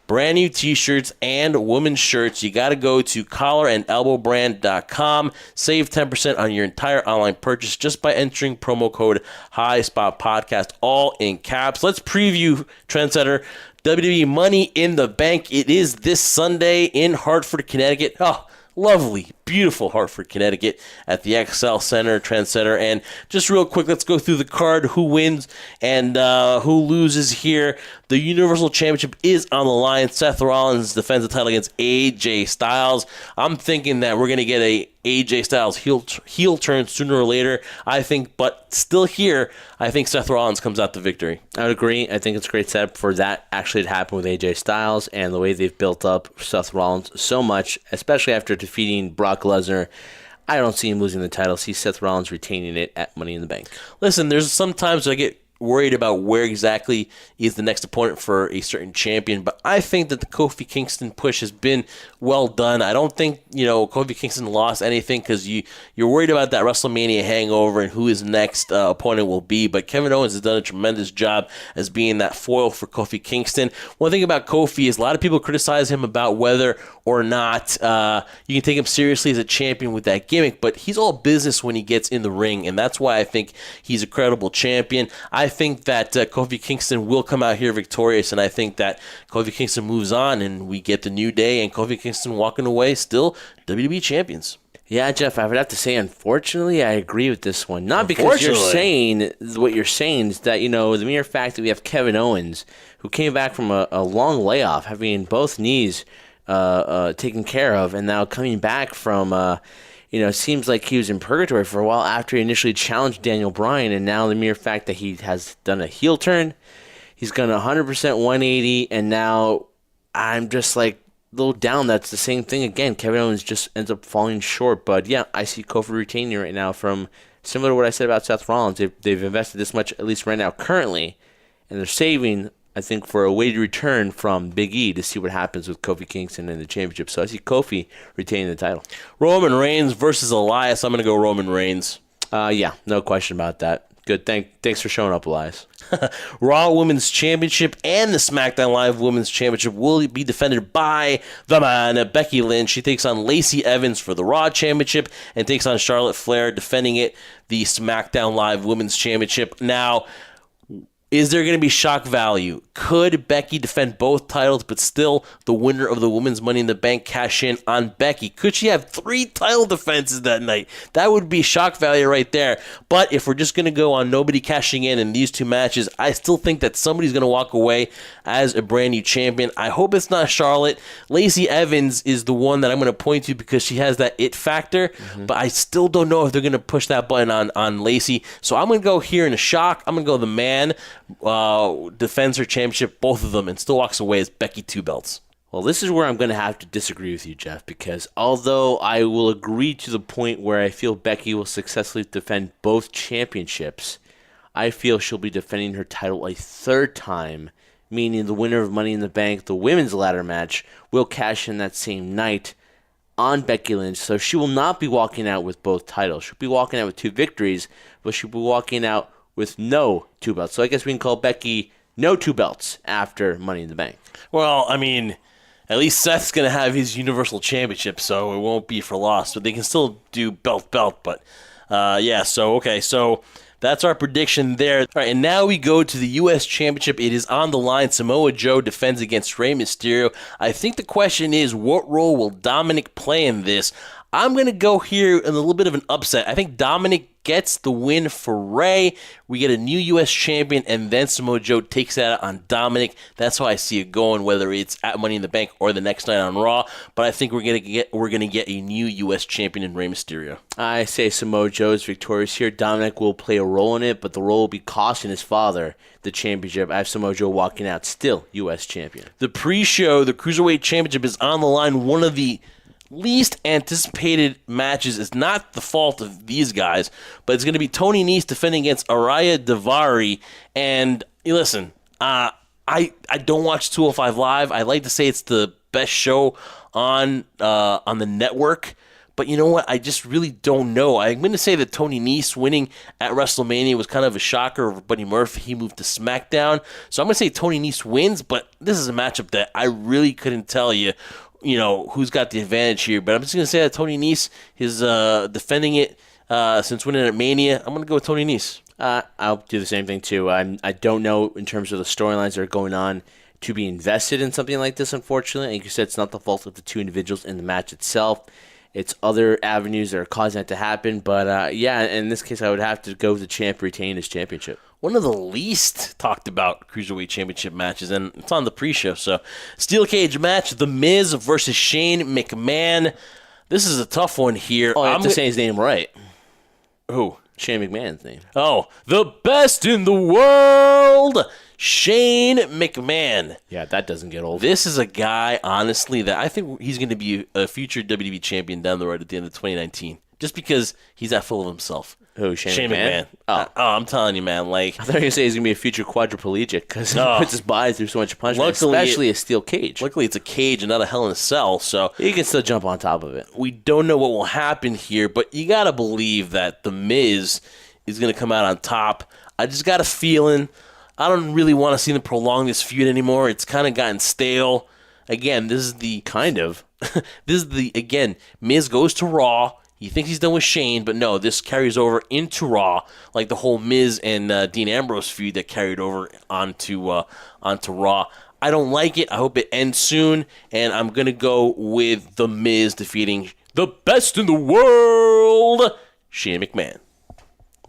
brand new t-shirts and women's shirts. You got to go to collarandelbowbrand.com. Save 10% on your entire online purchase just by entering promo code HighSpotPodcast, all in caps. Let's preview Trendsetter WWE Money in the Bank. It is this Sunday in Hartford, Connecticut. Oh, lovely, beautiful Hartford, Connecticut at the XL Center, Trendsetter. And just real quick, let's go through the card, who wins and who loses here. The Universal Championship is on the line. Seth Rollins defends the title against AJ Styles. I'm thinking that we're going to get a AJ Styles heel turn sooner or later, I think. But still here, I think Seth Rollins comes out the victory. I would agree. I think it's a great setup for that actually to happen with AJ Styles and the way they've built up Seth Rollins so much, especially after defeating Brock Lesnar. I don't see him losing the title. I see Seth Rollins retaining it at Money in the Bank. Listen, there's sometimes I get worried about where exactly is the next opponent for a certain champion, but I think that the Kofi Kingston push has been well done. I don't think, Kofi Kingston lost anything because you're worried about that WrestleMania hangover and who his next opponent will be, but Kevin Owens has done a tremendous job as being that foil for Kofi Kingston. One thing about Kofi is a lot of people criticize him about whether or not you can take him seriously as a champion with that gimmick, but he's all business when he gets in the ring, and that's why I think he's a credible champion. I think that Kofi Kingston will come out here victorious, and I think that Kofi Kingston moves on, and we get the New Day and Kofi Kingston walking away still WWE champions. Yeah, Jeff, I would have to say, unfortunately, I agree with this one. Not because you're saying what you're saying is that, the mere fact that we have Kevin Owens, who came back from a long layoff, having both knees taken care of, and now coming back from it seems like he was in purgatory for a while after he initially challenged Daniel Bryan, and now the mere fact that he has done a heel turn, he's gone 100% 180, and now I'm just like a little down. That's the same thing again. Kevin Owens just ends up falling short, but yeah, I see Kofi retaining right now from similar to what I said about Seth Rollins. They've invested this much, at least right now, currently, and they're saving, I think, for a weighted return from Big E to see what happens with Kofi Kingston in the championship. So I see Kofi retaining the title. Roman Reigns versus Elias. I'm going to go Roman Reigns. Yeah, no question about that. Good. Thanks for showing up, Elias. Raw Women's Championship and the SmackDown Live Women's Championship will be defended by the man, Becky Lynch. She takes on Lacey Evans for the Raw Championship and takes on Charlotte Flair, defending it, the SmackDown Live Women's Championship. Now, is there going to be shock value? Could Becky defend both titles, but still the winner of the Women's Money in the Bank cash in on Becky? Could she have 3 title defenses that night? That would be shock value right there. But if we're just going to go on nobody cashing in these 2 matches, I still think that somebody's going to walk away as a brand new champion. I hope it's not Charlotte. Lacey Evans is the one that I'm going to point to because she has that it factor, but I still don't know if they're going to push that button on Lacey. So I'm going to go here in a shock. I'm going to go the man defends her championship, both of them, and still walks away as Becky 2 belts. Well, this is where I'm going to have to disagree with you, Jeff, because although I will agree to the point where I feel Becky will successfully defend both championships, I feel she'll be defending her title a 3rd time, meaning the winner of Money in the Bank, the women's ladder match, will cash in that same night on Becky Lynch. So she will not be walking out with both titles. She'll be walking out with 2 victories, but she'll be walking out with no 2 belts. So I guess we can call Becky no 2 belts after Money in the Bank. Well, I mean, at least Seth's going to have his Universal Championship, so it won't be for loss. But they can still do belt. But, so that's our prediction there. All right, and now we go to the U.S. Championship. It is on the line. Samoa Joe defends against Rey Mysterio. I think the question is, what role will Dominic play in this? I'm going to go here in a little bit of an upset. I think Dominic gets the win for Ray. We get a new U.S. champion, and then Samoa Joe takes that out on Dominic. That's how I see it going, whether it's at Money in the Bank or the next night on Raw. But I think we're gonna get a new U.S. champion in Rey Mysterio. I say Samoa Joe is victorious here. Dominic will play a role in it, but the role will be costing his father the championship. I have Samoa Joe walking out still U.S. champion. The pre-show, the Cruiserweight Championship is on the line. One of the least anticipated matches is not the fault of these guys, but it's going to be Tony Nese defending against Araya Davari. And listen, I don't watch 205 Live. I like to say it's the best show on the network. But you know what? I just really don't know. I'm going to say that Tony Nese winning at WrestleMania was kind of a shocker over Buddy Murphy. He moved to SmackDown. So I'm going to say Tony Nese wins, but this is a matchup that I really couldn't tell you who's got the advantage here. But I'm just going to say that Tony Nese is defending it since winning at Mania. I'm going to go with Tony Nese. I'll do the same thing, too. I don't know in terms of the storylines that are going on to be invested in something like this, unfortunately. Like you said, it's not the fault of the two individuals in the match itself. It's other avenues that are causing that to happen. But, yeah, in this case, I would have to go with the champ retain his championship. One of the least talked about Cruiserweight Championship matches, and it's on the pre-show. So, Steel Cage match, The Miz versus Shane McMahon. This is a tough one here. Oh, I have to say his name right. Who? Shane McMahon's name. Oh, the best in the world, Shane McMahon. Yeah, that doesn't get old. This is a guy, honestly, that I think he's going to be a future WWE champion down the road at the end of 2019, just because he's that full of himself. Who, Shane McMahon? Oh, I'm telling you, man. Like, I thought you were going to say he's going to be a future quadriplegic because he puts his body through so much punishment, Luckily, especially a steel cage. Luckily, it's a cage and not a Hell in a Cell, so he can still jump on top of it. We don't know what will happen here, but you got to believe that The Miz is going to come out on top. I just got a feeling. I don't really want to see them prolong this feud anymore. It's kind of gotten stale. Again, again, Miz goes to Raw. He thinks he's done with Shane, but no, this carries over into Raw, like the whole Miz and Dean Ambrose feud that carried over onto Raw. I don't like it. I hope it ends soon, and I'm going to go with The Miz defeating the best in the world, Shane McMahon.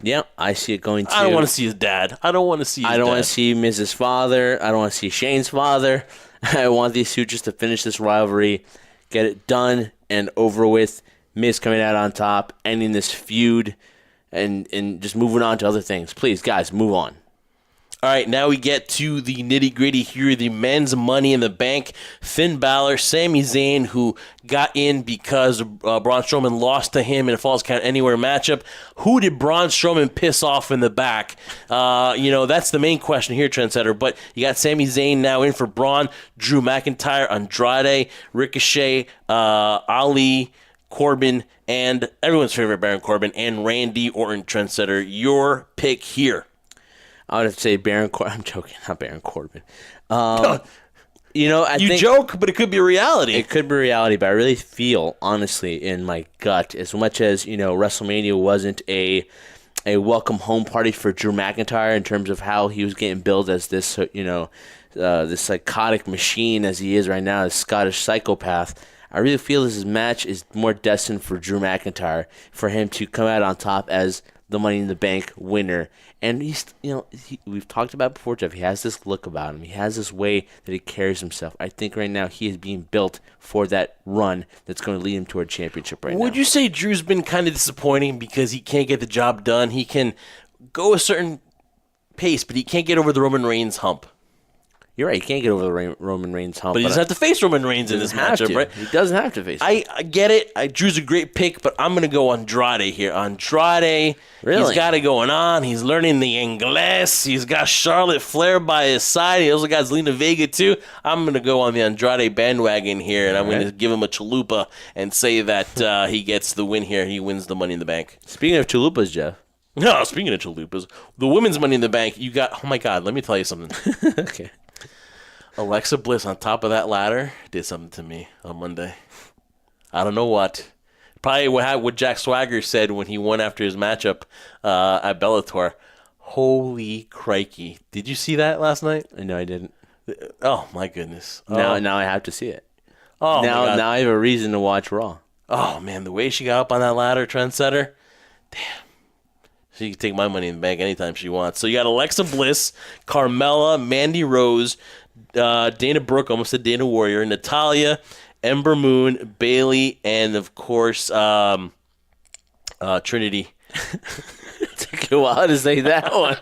Yeah, I see it going to... I don't want to see his dad. I don't want to see his dad. I don't want to see Miz's father. I don't want to see Shane's father. I want these two just to finish this rivalry, get it done and over with. Miz coming out on top, ending this feud, and just moving on to other things. Please, guys, move on. All right, now we get to the nitty-gritty here, the men's Money in the Bank. Finn Balor, Sami Zayn, who got in because Braun Strowman lost to him in a Falls Count Anywhere matchup. Who did Braun Strowman piss off in the back? That's the main question here, Trendsetter. But you got Sami Zayn now in for Braun, Drew McIntyre, Andrade, Ricochet, Ali, Corbin, and everyone's favorite Baron Corbin, and Randy Orton. Trendsetter, your pick here. I would have to say Baron Corbin. I'm joking, not Baron Corbin. I think joke, but it could be a reality. It could be reality, but I really feel, honestly, in my gut, as much as, WrestleMania wasn't a welcome home party for Drew McIntyre in terms of how he was getting billed as this, this psychotic machine as he is right now, this Scottish psychopath. I really feel this match is more destined for Drew McIntyre, for him to come out on top as the Money in the Bank winner. And he's, we've talked about before, Jeff, he has this look about him. He has this way that he carries himself. I think right now he is being built for that run that's going to lead him to a championship right now. Would you say Drew's been kind of disappointing because he can't get the job done? He can go a certain pace, but he can't get over the Roman Reigns hump. You're right. He can't get over the Roman Reigns hump. But he doesn't have to face Roman Reigns in this matchup, right? He doesn't have to face him. I get it. Drew's a great pick, but I'm going to go Andrade here. Andrade, really? He's got it going on. He's learning the Ingles. He's got Charlotte Flair by his side. He also got Zelina Vega, too. I'm going to go on the Andrade bandwagon here, and I'm going to give him a chalupa and say that he gets the win here. He wins the Money in the Bank. Speaking of chalupas, Jeff. No, speaking of chalupas, the women's Money in the Bank, you got, oh my God, let me tell you something. Okay. Alexa Bliss on top of that ladder did something to me on Monday. I don't know what. Probably what Jack Swagger said when he won after his matchup at Bellator. Holy crikey. Did you see that last night? No, I didn't. Oh, my goodness. Now I have to see it. Oh, now I have a reason to watch Raw. Oh, man, the way she got up on that ladder, trendsetter, damn. She can take my money in the bank anytime she wants. So you got Alexa Bliss, Carmella, Mandy Rose, Dana Brooke, almost said Dana Warrior, Natalya, Ember Moon, Bailey, and, of course, Trinity. It took you a while to say that one.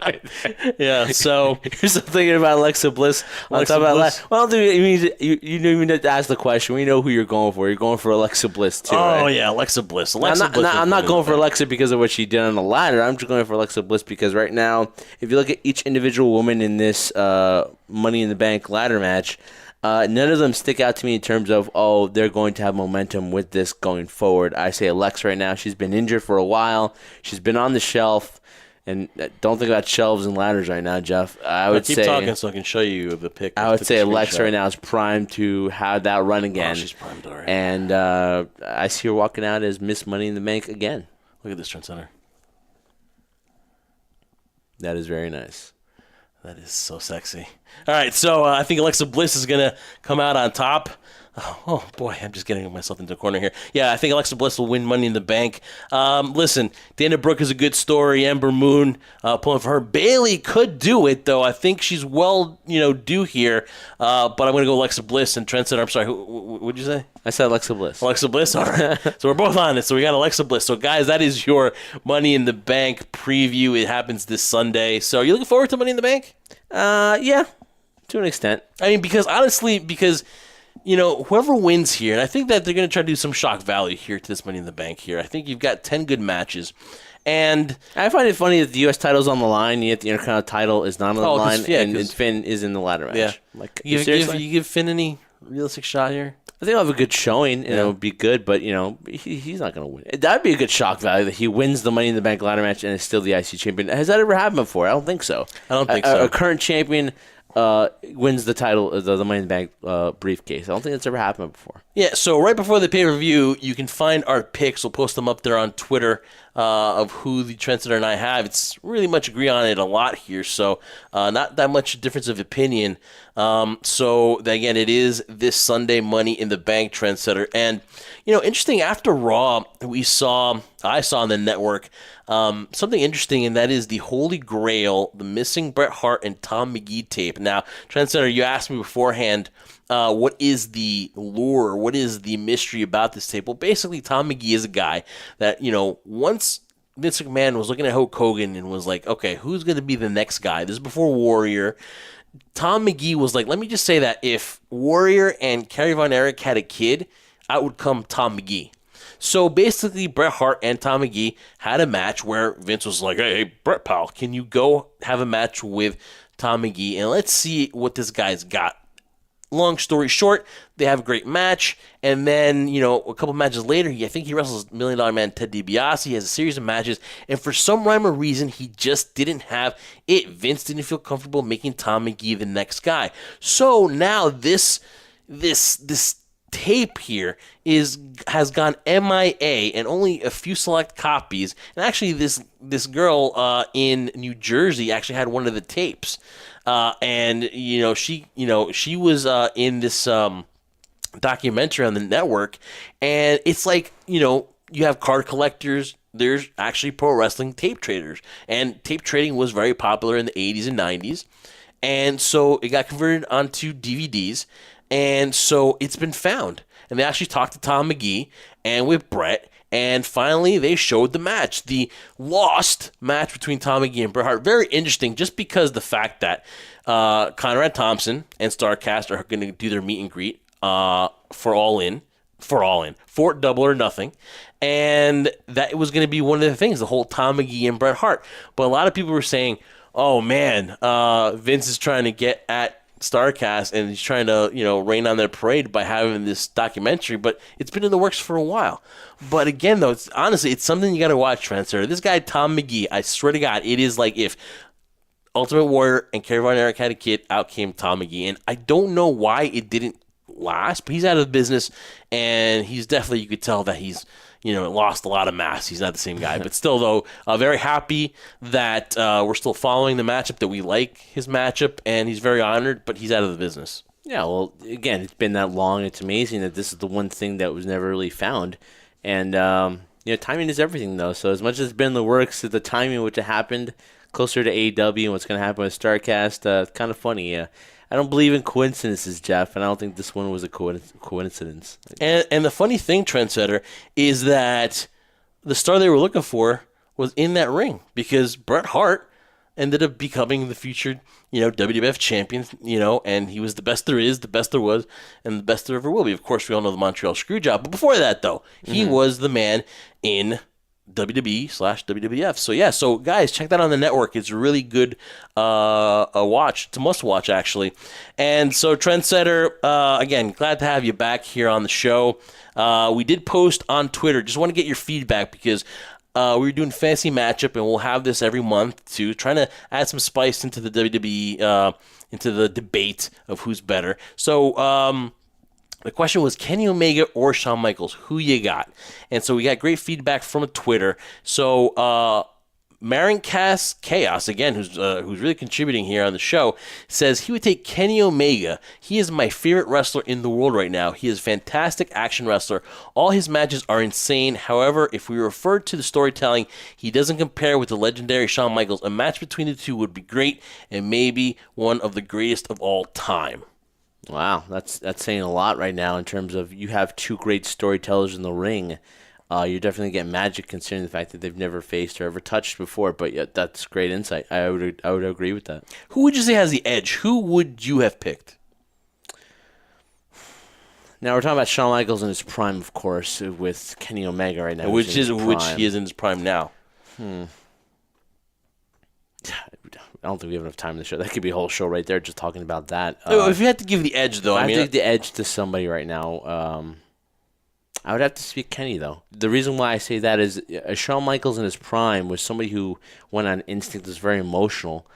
Yeah, so You're still thinking about Alexa Bliss. Alexa Bliss. Well, dude, you didn't even have to ask the question. We know who you're going for. You're going for Alexa Bliss, too. Oh, right? yeah, Alexa Bliss. I'm not going for Alexa because of what she did on the ladder. I'm just going for Alexa Bliss because right now, if you look at each individual woman in this Money in the Bank ladder match, none of them stick out to me in terms of, oh, they're going to have momentum with this going forward. I say Alexa right now. She's been injured for a while. She's been on the shelf. And don't think about shelves and ladders right now, Jeff. I would keep say talking so I can show you the pic. I would say Alexa right now is primed to have that run again. Oh, she's primed already. And I see her walking out as Miss Money in the Bank again. Look at this trend center. That is very nice. That is so sexy. All right, so I think Alexa Bliss is going to come out on top. Oh, boy, I'm just getting myself into a corner here. Yeah, I think Alexa Bliss will win Money in the Bank. Listen, Dana Brooke is a good story. Ember Moon pulling for her. Bailey could do it, though. I think she's well, due here. But I'm going to go Alexa Bliss and Trent Center. I'm sorry, what'd you say? I said Alexa Bliss. Alexa Bliss? All right. So we're both on it. So we got Alexa Bliss. So, guys, that is your Money in the Bank preview. It happens this Sunday. So are you looking forward to Money in the Bank? Yeah, to an extent. I mean, because whoever wins here, and I think that they're going to try to do some shock value here to this Money in the Bank here. I think you've got 10 good matches. And I find it funny that the U.S. title's on the line, yet the Intercontinental title is not on the line, and Finn is in the ladder match. Yeah. Like, you give Finn any realistic shot here? I think I'll have a good showing, and it would be good, but, he's not going to win. That'd be a good shock value that he wins the Money in the Bank ladder match and is still the IC champion. Has that ever happened before? I don't think so. I don't think so. A current champion wins the title, the Money in the Bank briefcase. I don't think that's ever happened before. Yeah, so right before the pay-per-view, you can find our picks. We'll post them up there on Twitter of who the Trendsetter and I have. It's really much agree on it a lot here, so not that much difference of opinion. So, again, it is this Sunday Money in the Bank Trendsetter. And, interesting, after Raw, I saw on the network something interesting, and that is the Holy Grail, the missing Bret Hart and Tom McGee tape. Now, Trendsetter, you asked me beforehand, what is the lure? What is the mystery about this tape? Well, basically, Tom McGee is a guy that, once Vince McMahon was looking at Hulk Hogan and was like, okay, who's going to be the next guy? This is before Warrior. Tom McGee was like, let me just say that if Warrior and Kerry Von Erich had a kid, out would come Tom McGee. So basically, Bret Hart and Tom McGee had a match where Vince was like, hey, Bret pal, can you go have a match with Tom McGee? And let's see what this guy's got. Long story short, they have a great match, and then, a couple matches later, I think he wrestles $1 Million Man Ted DiBiase. He has a series of matches, and for some rhyme or reason, he just didn't have it. Vince didn't feel comfortable making Tom McGee the next guy. So now this tape here has gone MIA, and only a few select copies. And actually, this girl in New Jersey actually had one of the tapes. And she was in this documentary on the network, and it's like, you have card collectors. There's actually pro wrestling tape traders, and tape trading was very popular in the 80s and 90s, and so it got converted onto DVDs, and so it's been found. And they actually talked to Tom McGee and with Bret. And finally, they showed the match, the lost match between Tom McGee and Bret Hart. Very interesting, just because the fact that Conrad Thompson and StarCast are going to do their meet and greet for Double or Nothing. And that was going to be one of the things, the whole Tom McGee and Bret Hart. But a lot of people were saying, oh, man, Vince is trying to get at StarCast, and he's trying to, rain on their parade by having this documentary, but it's been in the works for a while. But again, though, it's something you got to watch, Trendsetter. This guy, Tom McGee, I swear to God, it is like if Ultimate Warrior and Kerry Von Erich had a kid, out came Tom McGee. And I don't know why it didn't last, but he's out of the business, and he's definitely, you could tell that he's, lost a lot of mass. He's not the same guy. But still, though, very happy that we're still following the matchup, that we like his matchup, and he's very honored, but he's out of the business. Yeah, well, again, it's been that long. It's amazing that this is the one thing that was never really found. And timing is everything, though. So as much as it's been in the works, the timing which it happened closer to AEW and what's going to happen with StarCast, it's kind of funny. I don't believe in coincidences, Jeff, and I don't think this one was a coincidence. And the funny thing, Trendsetter, is that the star they were looking for was in that ring because Bret Hart ended up becoming the future, WWF champion, and he was the best there is, the best there was, and the best there ever will be. Of course, we all know the Montreal Screwjob. But before that, though, he was the man in WWE/WWF. So guys, check that on the network. It's a really good a watch. It's a must watch, actually. And so, Trendsetter, again, glad to have you back here on the show. We did post on Twitter. Just want to get your feedback because we were doing fantasy matchup, and we'll have this every month too, trying to add some spice into the WWE, into the debate of who's better. So the question was Kenny Omega or Shawn Michaels, who you got? And so we got great feedback from Twitter. So Marin Chaos, again, who's really contributing here on the show, says he would take Kenny Omega. He is my favorite wrestler in the world right now. He is a fantastic action wrestler. All his matches are insane. However, if we refer to the storytelling, he doesn't compare with the legendary Shawn Michaels. A match between the two would be great and maybe one of the greatest of all time. Wow, that's saying a lot right now in terms of you have two great storytellers in the ring. You're definitely getting magic considering the fact that they've never faced or ever touched before, but yet that's great insight. I would agree with that. Who would you say has the edge? Who would you have picked? Now we're talking about Shawn Michaels in his prime, of course, with Kenny Omega right now. Which he is in his prime now. I don't think we have enough time in the show. That could be a whole show right there just talking about that. If you had to give the edge, though, I think the edge to somebody right now. I would have to speak Kenny, though. The reason why I say that is Shawn Michaels in his prime was somebody who went on instinct, was very emotional.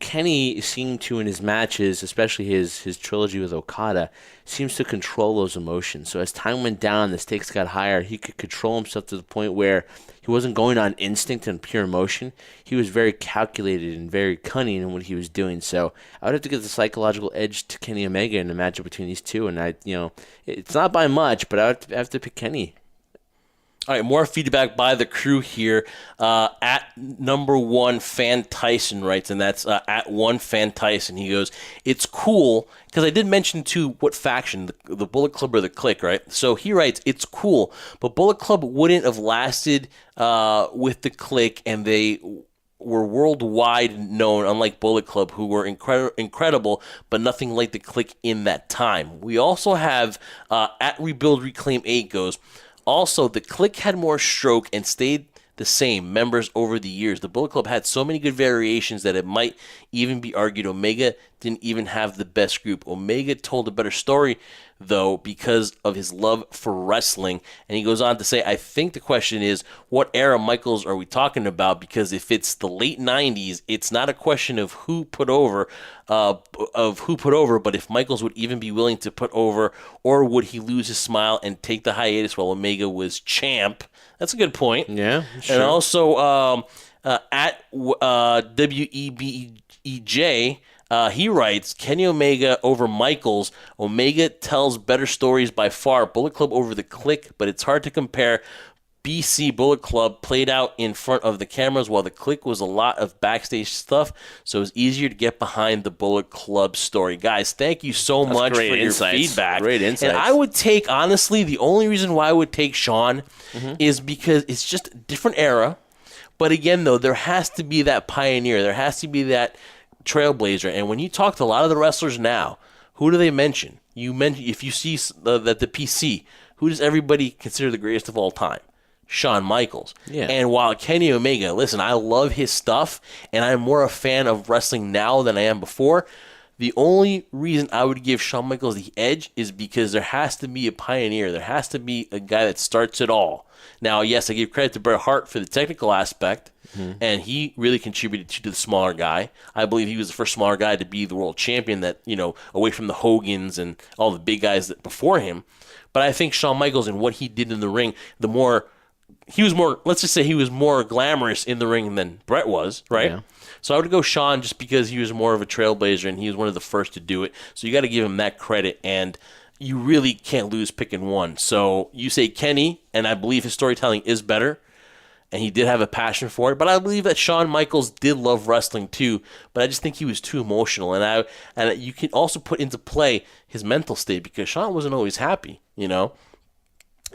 Kenny seemed to, in his matches, especially his trilogy with Okada, seems to control those emotions. So as time went down, the stakes got higher, he could control himself to the point where he wasn't going on instinct and pure emotion. He was very calculated and very cunning in what he was doing. So I would have to give the psychological edge to Kenny Omega in the matchup between these two. And it's not by much, but I would have to pick Kenny. All right, more feedback by the crew here. At #1 Fan Tyson writes, and that's at 1 Fan Tyson. He goes, it's cool, because I did mention too what faction, the Bullet Club or the Clique, right? So he writes, it's cool, but Bullet Club wouldn't have lasted with the Clique, and they were worldwide known, unlike Bullet Club, who were incredible, but nothing like the Clique in that time. We also have, at Rebuild Reclaim 8 goes, also, the Clique had more stroke and stayed the same members over the years. The Bullet Club had so many good variations that it might even be argued Omega didn't even have the best group. Omega told a better story, though, because of his love for wrestling. And he goes on to say, I think the question is, what era Michaels are we talking about? Because if it's the late 90s, it's not a question of who put over, but if Michaels would even be willing to put over, or would he lose his smile and take the hiatus while Omega was champ? That's a good point. Yeah, sure. And also, at WEBEJ, he writes, Kenny Omega over Michaels. Omega tells better stories by far. Bullet Club over the Clique, but it's hard to compare. BC Bullet Club played out in front of the cameras, while the Clique was a lot of backstage stuff, so it was easier to get behind the Bullet Club story. Guys, thank you so much for your feedback. Great insights. And I would take, honestly, the only reason why I would take Shawn is because it's just a different era. But again, though, there has to be that pioneer. There has to be that trailblazer. And when you talk to a lot of the wrestlers now, who do they mention? If you see that the PC, who does everybody consider the greatest of all time? Shawn Michaels. Yeah. And while Kenny Omega, listen, I love his stuff, and I'm more a fan of wrestling now than I am before. The only reason I would give Shawn Michaels the edge is because there has to be a pioneer. There has to be a guy that starts it all. Now, yes, I give credit to Bret Hart for the technical aspect, and he really contributed to the smaller guy. I believe he was the first smaller guy to be the world champion that, away from the Hogans and all the big guys that before him. But I think Shawn Michaels and what he did in the ring, let's just say he was more glamorous in the ring than Bret was, right? Yeah. So I would go Shawn just because he was more of a trailblazer and he was one of the first to do it. So you got to give him that credit. And you really can't lose picking one. So you say Kenny, and I believe his storytelling is better, and he did have a passion for it. But I believe that Shawn Michaels did love wrestling too, but I just think he was too emotional. And you can also put into play his mental state, because Shawn wasn't always happy,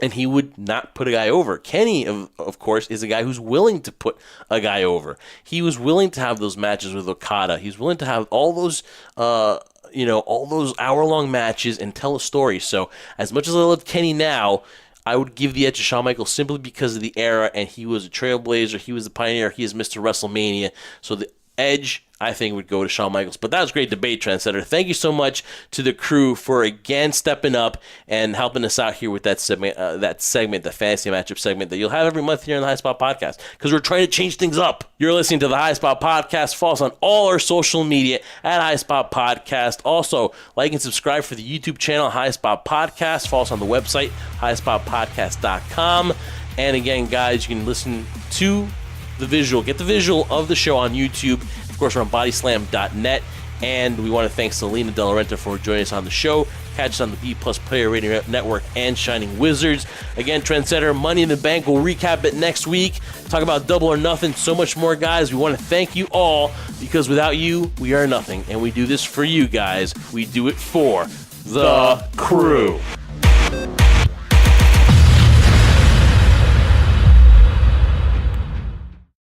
and he would not put a guy over. Kenny, of course, is a guy who's willing to put a guy over. He was willing to have those matches with Okada. He's willing to have all those all those hour-long matches and tell a story. So as much as I love Kenny now, I would give the edge to Shawn Michaels simply because of the era, and he was a trailblazer, he was the pioneer, he is Mr. WrestleMania. So the edge, I think, would go to Shawn Michaels. But that was great debate, Trendsetter. Thank you so much to the crew for again stepping up and helping us out here with that segment, the fantasy matchup segment that you'll have every month here on the High Spot Podcast, because we're trying to change things up. You're listening to the High Spot Podcast. Follow us on all our social media at High Spot Podcast. Also, like and subscribe for the YouTube channel, High Spot Podcast. Follow us on the website, highspotpodcast.com. And again, guys, you can listen to get the visual of the show on YouTube. Of course, we're on bodyslam.net, and we want to thank Salina de Renta for joining us on the show. Catch us on the B Plus Player Radio Network and Shining Wizards. Again, Trendsetter, Money in the Bank. We'll recap it next week. Talk about Double or Nothing. So much more, guys. We want to thank you all, because without you, we are nothing. And we do this for you guys. We do it for the crew.